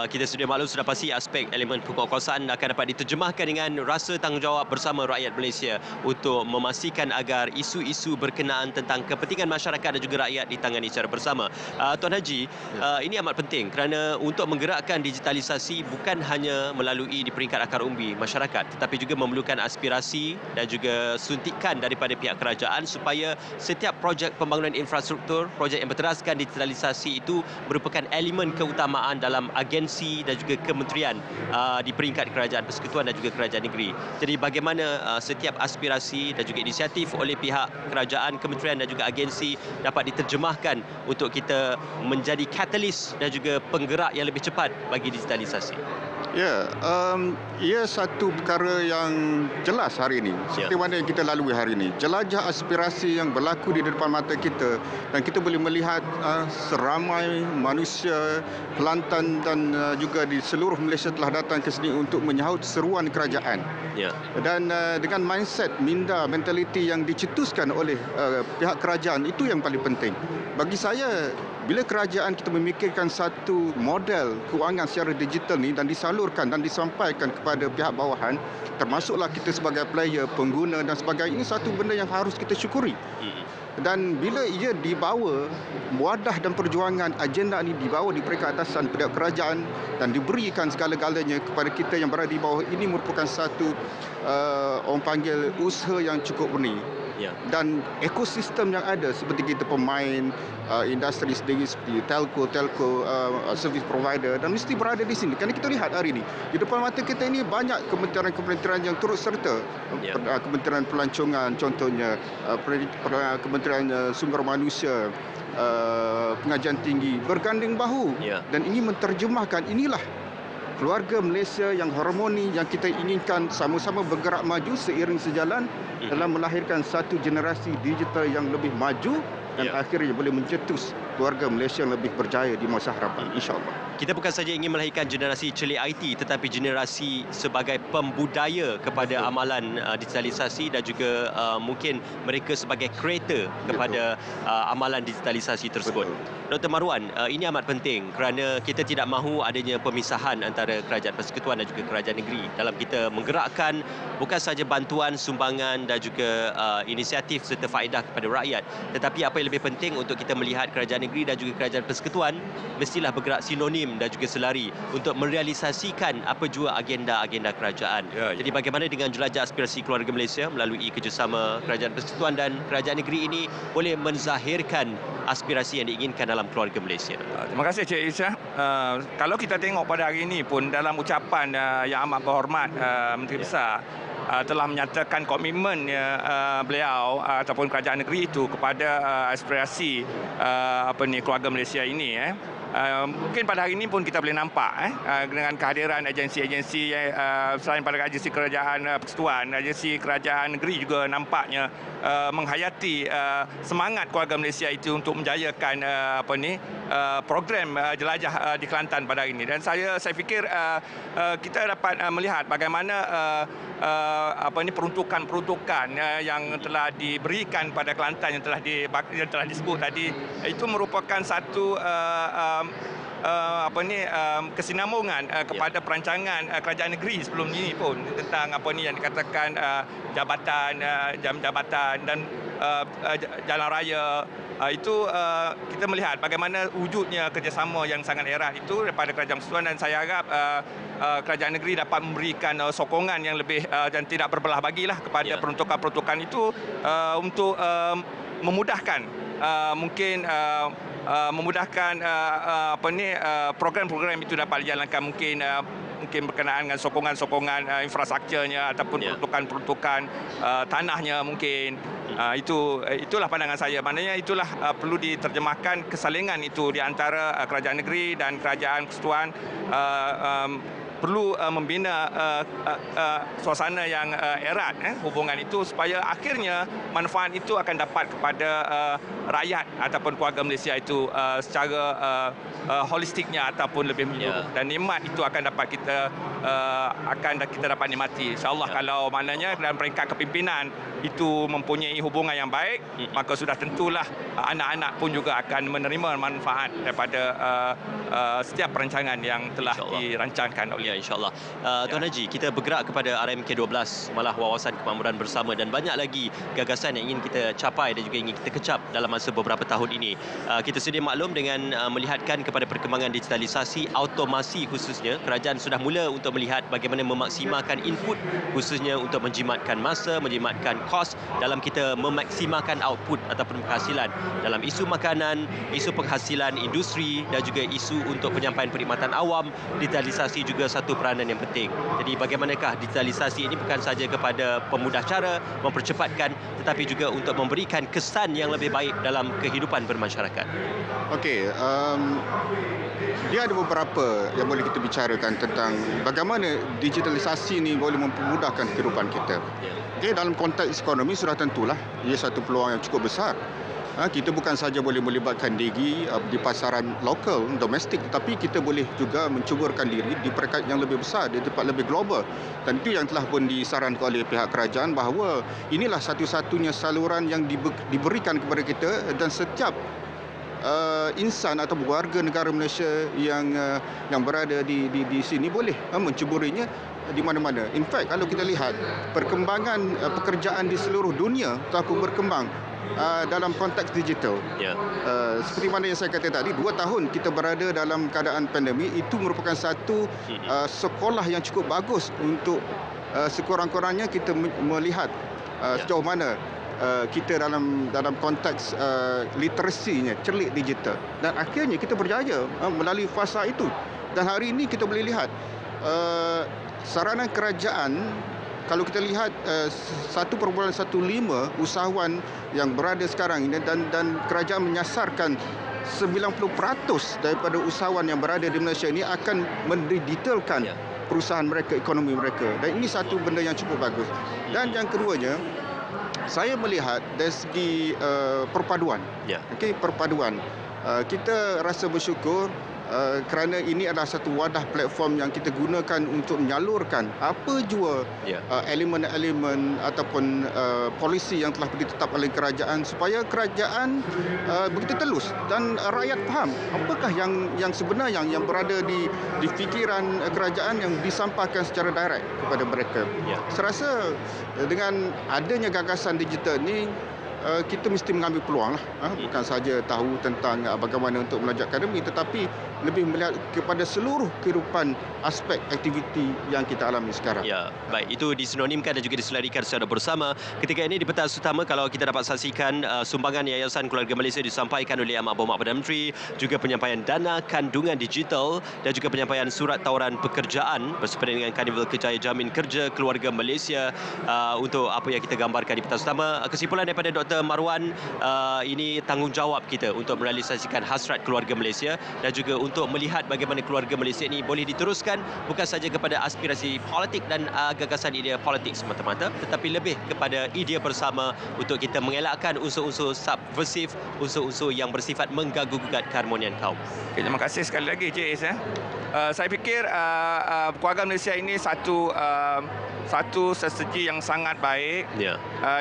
Kita sudah maklum, sudah pasti aspek elemen kekuasaan akan dapat diterjemahkan dengan rasa tanggungjawab bersama rakyat Malaysia untuk memastikan agar isu-isu berkenaan tentang kepentingan masyarakat dan juga rakyat ditangani secara bersama. Tuan Haji, ini amat penting kerana untuk menggerakkan digitalisasi bukan hanya melalui di peringkat akar umbi masyarakat, tetapi juga memerlukan aspirasi dan juga suntikan daripada pihak kerajaan supaya setiap projek pembangunan infrastruktur, projek yang berteraskan digitalisasi itu merupakan elemen keutamaan dalam agensi dan juga kementerian di peringkat kerajaan persekutuan dan juga kerajaan negeri. Jadi bagaimana setiap aspirasi dan juga inisiatif oleh pihak kerajaan, kementerian dan juga agensi dapat diterjemahkan untuk kita menjadi katalis dan juga penggerak yang lebih cepat bagi digitalisasi. Ya, ia satu perkara yang jelas hari ini. Seperti mana yang kita lalui hari ini. Jelajah aspirasi yang berlaku di depan mata kita dan kita boleh melihat seramai manusia Kelantan dan juga di seluruh Malaysia telah datang ke sini untuk menyahut seruan kerajaan. Dan dengan mindset, mentaliti yang dicetuskan oleh pihak kerajaan, itu yang paling penting. Bagi saya, bila kerajaan kita memikirkan satu model kewangan secara digital ni dan disalurkan dan disampaikan kepada pihak bawahan, termasuklah kita sebagai player, pengguna dan sebagainya, ini satu benda yang harus kita syukuri. Dan bila ia dibawa, wadah dan perjuangan agenda ini dibawa di peringkat atasan pihak kerajaan dan diberikan segala-galanya kepada kita yang berada di bawah, ini merupakan satu orang panggil usaha yang cukup murni. Dan ekosistem yang ada seperti kita pemain, industri sendiri seperti telco, service provider dan mesti berada di sini. Kerana kita lihat hari ini, di depan mata kita ini banyak kementerian-kementerian yang turut serta. Kementerian Pelancongan contohnya, Kementerian Sumber Manusia, Pengajian Tinggi berganding bahu dan ini menterjemahkan inilah keluarga Malaysia yang harmoni yang kita inginkan sama-sama bergerak maju seiring sejalan dalam melahirkan satu generasi digital yang lebih maju dan akhirnya boleh mencetus keluarga Malaysia yang lebih berjaya di masa hadapan, insya-Allah. Kita bukan saja ingin melahirkan generasi celik IT tetapi generasi sebagai pembudaya kepada amalan digitalisasi dan juga mungkin mereka sebagai creator kepada amalan digitalisasi tersebut. Dr. Marwan, ini amat penting kerana kita tidak mahu adanya pemisahan antara kerajaan persekutuan dan juga kerajaan negeri dalam kita menggerakkan bukan saja bantuan, sumbangan dan juga inisiatif serta faedah kepada rakyat, tetapi apa yang lebih penting untuk kita melihat kerajaan negeri dan juga kerajaan persekutuan mestilah bergerak sinonim dan juga selari untuk merealisasikan apa jua agenda-agenda kerajaan. Jadi bagaimana dengan jelajah aspirasi keluarga Malaysia melalui kerjasama kerajaan persekutuan dan kerajaan negeri ini boleh menzahirkan aspirasi yang diinginkan dalam keluarga Malaysia. Terima kasih Cik Isyah. Kalau kita tengok pada hari ini pun dalam ucapan yang amat berhormat Menteri Besar telah menyatakan komitmen beliau ataupun kerajaan negeri itu kepada aspirasi keluarga Malaysia ini. Mungkin pada hari ini pun kita boleh nampak dengan kehadiran agensi-agensi selain pada agensi kerajaan persekutuan, agensi kerajaan negeri juga nampaknya menghayati semangat keluarga Malaysia itu untuk menjayakan program jelajah di Kelantan pada hari ini. Dan saya fikir kita dapat melihat bagaimana peruntukan yang telah diberikan pada Kelantan yang telah disebut tadi itu merupakan satu kesinambungan kepada perancangan kerajaan negeri sebelum ini pun tentang yang dikatakan jabatan dan jalan raya. Itu kita melihat bagaimana wujudnya kerjasama yang sangat erat itu daripada kerajaan persekutuan dan saya harap kerajaan negeri dapat memberikan sokongan yang lebih dan tidak berbelah bagilah kepada peruntukan-peruntukan itu untuk memudahkan memudahkan program-program itu dapat dijalankan mungkin berkenaan dengan sokongan infrastrukturnya ataupun peruntukan-peruntukan tanahnya mungkin. Itulah pandangan saya. Maknanya itulah perlu diterjemahkan kesalingan itu di antara kerajaan negeri dan kerajaan persekutuan perlu membina suasana yang erat hubungan itu supaya akhirnya manfaat itu akan dapat kepada rakyat ataupun keluarga Malaysia itu secara holistiknya ataupun lebih menyeluruh, dan nikmat itu akan dapat kita dapat nikmati insyaallah. Kalau maknanya dalam peringkat kepimpinan itu mempunyai hubungan yang baik, maka sudah tentulah anak-anak pun juga akan menerima manfaat daripada setiap perancangan yang telah dirancangkan oleh InsyaAllah. Tuan Haji, kita bergerak kepada RMK 12, malah wawasan kemakmuran bersama, dan banyak lagi gagasan yang ingin kita capai dan juga ingin kita kecap dalam masa beberapa tahun ini. Kita sedia maklum dengan melihatkan kepada perkembangan digitalisasi, automasi khususnya, kerajaan sudah mula untuk melihat bagaimana memaksimalkan input khususnya untuk menjimatkan masa, menjimatkan kos dalam kita memaksimalkan output ataupun penghasilan dalam isu makanan, isu penghasilan industri dan juga isu untuk penyampaian perkhidmatan awam. Digitalisasi juga satu peranan yang penting. Jadi bagaimanakah digitalisasi ini bukan sahaja kepada pemudah cara, mempercepatkan, tetapi juga untuk memberikan kesan yang lebih baik dalam kehidupan bermasyarakat. Okey, dia ada beberapa yang boleh kita bicarakan tentang bagaimana digitalisasi ini boleh mempermudahkan kehidupan kita. Okey, dalam konteks ekonomi sudah tentulah ia satu peluang yang cukup besar. Kita bukan sahaja boleh melibatkan diri di pasaran lokal, domestik, tetapi kita boleh juga mencuburkan diri di peringkat yang lebih besar, di tempat lebih global. Dan itu yang telah pun disarankan oleh pihak kerajaan bahawa inilah satu-satunya saluran yang diberikan kepada kita, dan setiap insan atau warga negara Malaysia yang berada di sini boleh mencuburinya di mana-mana. In fact, kalau kita lihat perkembangan pekerjaan di seluruh dunia telah pun berkembang dalam konteks digital. Seperti mana yang saya kata tadi, 2 tahun kita berada dalam keadaan pandemik, itu merupakan satu sekolah yang cukup bagus untuk sekurang-kurangnya kita melihat sejauh mana kita dalam konteks literasinya, cerlik digital, dan akhirnya kita berjaya melalui fasa itu. Dan hari ini kita boleh lihat saranan kerajaan, kalau kita lihat 1.15 usahawan yang berada sekarang ini, dan kerajaan menyasarkan 90% daripada usahawan yang berada di Malaysia ini akan mendetailkan perusahaan mereka, ekonomi mereka, dan ini satu benda yang cukup bagus. Dan yang keduanya, saya melihat dari segi perpaduan. Okey, perpaduan. Kita rasa bersyukur kerana ini adalah satu wadah platform yang kita gunakan untuk menyalurkan apa jua elemen-elemen ataupun polisi yang telah ditetapkan oleh kerajaan, supaya kerajaan begitu telus dan rakyat faham apakah yang sebenar yang berada di fikiran kerajaan yang disampaikan secara direct kepada mereka. Saya rasa dengan adanya gagasan digital ini, kita mesti mengambil peluang lah. Bukan sahaja tahu tentang bagaimana untuk belajar akademik, tetapi lebih melihat kepada seluruh kehidupan aspek aktiviti yang kita alami sekarang. Ya, baik. Itu disinonimkan dan juga diselarikan secara bersama. Ketika ini di pentas utama, kalau kita dapat saksikan sumbangan Yayasan Keluarga Malaysia disampaikan oleh Amat Berhormat Perdana Menteri, juga penyampaian dana kandungan digital dan juga penyampaian surat tawaran pekerjaan bersempena dengan Karnival Kejaya Jamin Kerja Keluarga Malaysia untuk apa yang kita gambarkan di pentas utama. Kesimpulan daripada Dr. Marwan, ini tanggungjawab kita untuk merealisasikan hasrat keluarga Malaysia dan juga untuk melihat bagaimana keluarga Malaysia ini boleh diteruskan bukan sahaja kepada aspirasi politik dan gagasan idea politik semata-mata, tetapi lebih kepada idea bersama untuk kita mengelakkan unsur-unsur subversif, unsur-unsur yang bersifat mengganggu-gugat keharmonian kaum. Okay, terima kasih sekali lagi Cik Is. Saya fikir keluarga Malaysia ini satu strategi yang sangat baik,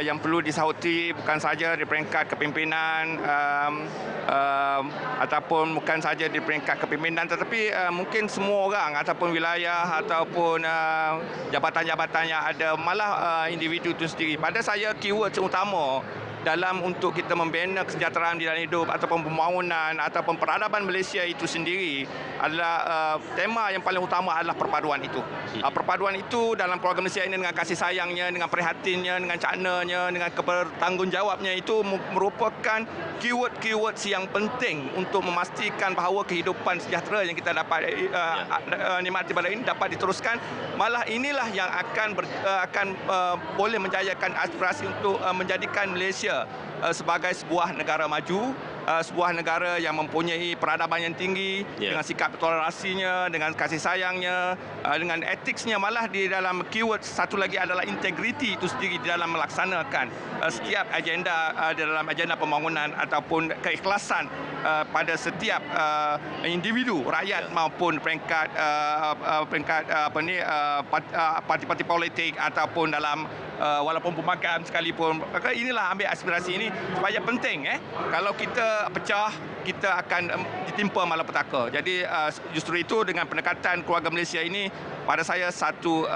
yang perlu disahuti bukan sahaja di peringkat kepimpinan ataupun bukan sahaja di peringkat kepimpinan, tetapi mungkin semua orang ataupun wilayah ataupun jabatan-jabatan yang ada, malah individu itu sendiri. Pada saya, keyword utama dalam untuk kita membina kesejahteraan di dalam hidup ataupun pembangunan ataupun peradaban Malaysia itu sendiri adalah tema yang paling utama adalah perpaduan itu. Perpaduan itu dalam keluarga Malaysia ini dengan kasih sayangnya, dengan prihatinnya, dengan caknanya, dengan bertanggungjawabnya, itu merupakan keyword yang penting untuk memastikan bahawa kehidupan sejahtera yang kita dapat nikmati pada ini dapat diteruskan. Malah inilah yang akan boleh menjayakan aspirasi untuk menjadikan Malaysia sebagai sebuah negara maju, sebuah negara yang mempunyai peradaban yang tinggi, dengan sikap toleransinya, dengan kasih sayangnya, dengan etiknya, malah di dalam keyword satu lagi adalah integriti itu sendiri di dalam melaksanakan setiap agenda di dalam agenda pembangunan ataupun keikhlasan pada setiap individu, rakyat maupun peringkat parti-parti politik ataupun dalam walaupun pembangkang sekalipun. Maka inilah ambil aspirasi ini supaya penting kalau kita pecah, kita akan ditimpa malapetaka. Jadi justru itu dengan pendekatan keluarga Malaysia ini pada saya satu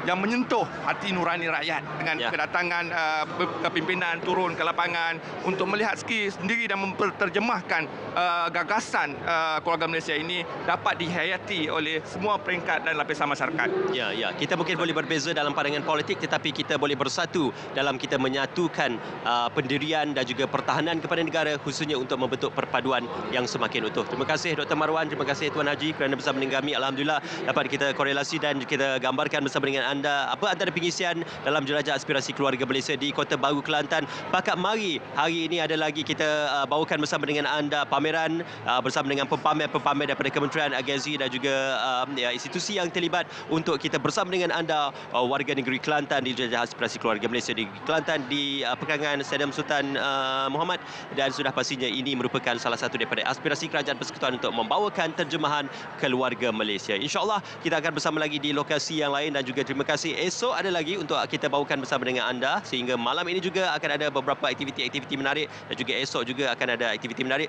yang menyentuh hati nurani rakyat dengan kedatangan kepimpinan turun ke lapangan untuk melihat sendiri dan memperterjemahkan gagasan keluarga Malaysia ini dapat dihayati oleh semua peringkat dan lapisan masyarakat. Ya, kita mungkin boleh berbeza dalam pandangan politik, tetapi kita boleh bersatu dalam kita menyatukan pendirian dan juga pertahanan kepada negara, khususnya untuk membentuk perpaduan yang semakin utuh. Terima kasih Dr. Marwan, terima kasih Tuan Haji kerana bersama dengan kami. Alhamdulillah dapat kita korelasi dan kita gambarkan bersama dengan anda apa antara pengisian dalam jelajah aspirasi keluarga Malaysia di Kota Baru Kelantan. Pakat mari hari ini ada lagi kita bawakan bersama dengan anda pameran bersama dengan pempamer-pempamer daripada kementerian, agensi dan juga institusi yang terlibat untuk kita bersama dengan anda warga negeri Kelantan di jelajah aspirasi keluarga Malaysia di Kelantan di perkangan Stadium Sultan Muhammad, dan sudah pastinya ini merupakan salah satu daripada aspirasi Kerajaan Persekutuan untuk membawakan terjemahan keluarga Malaysia. InsyaAllah kita akan bersama lagi di lokasi yang lain dan juga terima kasih. Esok ada lagi untuk kita bawakan bersama dengan anda, sehingga malam ini juga akan ada beberapa aktiviti-aktiviti menarik dan juga esok juga akan ada aktiviti menarik.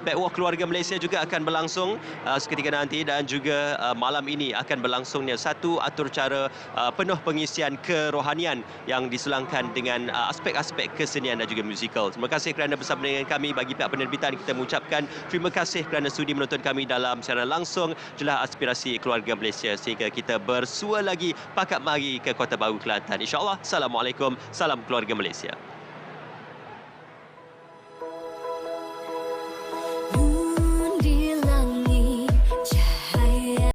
Backwalk keluarga Malaysia juga akan berlangsung seketika nanti, dan juga malam ini akan berlangsungnya satu atur cara penuh pengisian kerohanian yang diselangkan dengan aspek-aspek kesenian dan juga musikal. Terima kasih kerana bersama dengan kami. Bagi pihak penerbitan kita mengucapkan terima kasih kerana sudi menonton kami dalam siaran langsung jelajah aspirasi keluarga Malaysia, sehingga kita bersua lagi pakat mari ke Kota Baru Kelantan. InsyaAllah. Assalamualaikum. Salam keluarga Malaysia.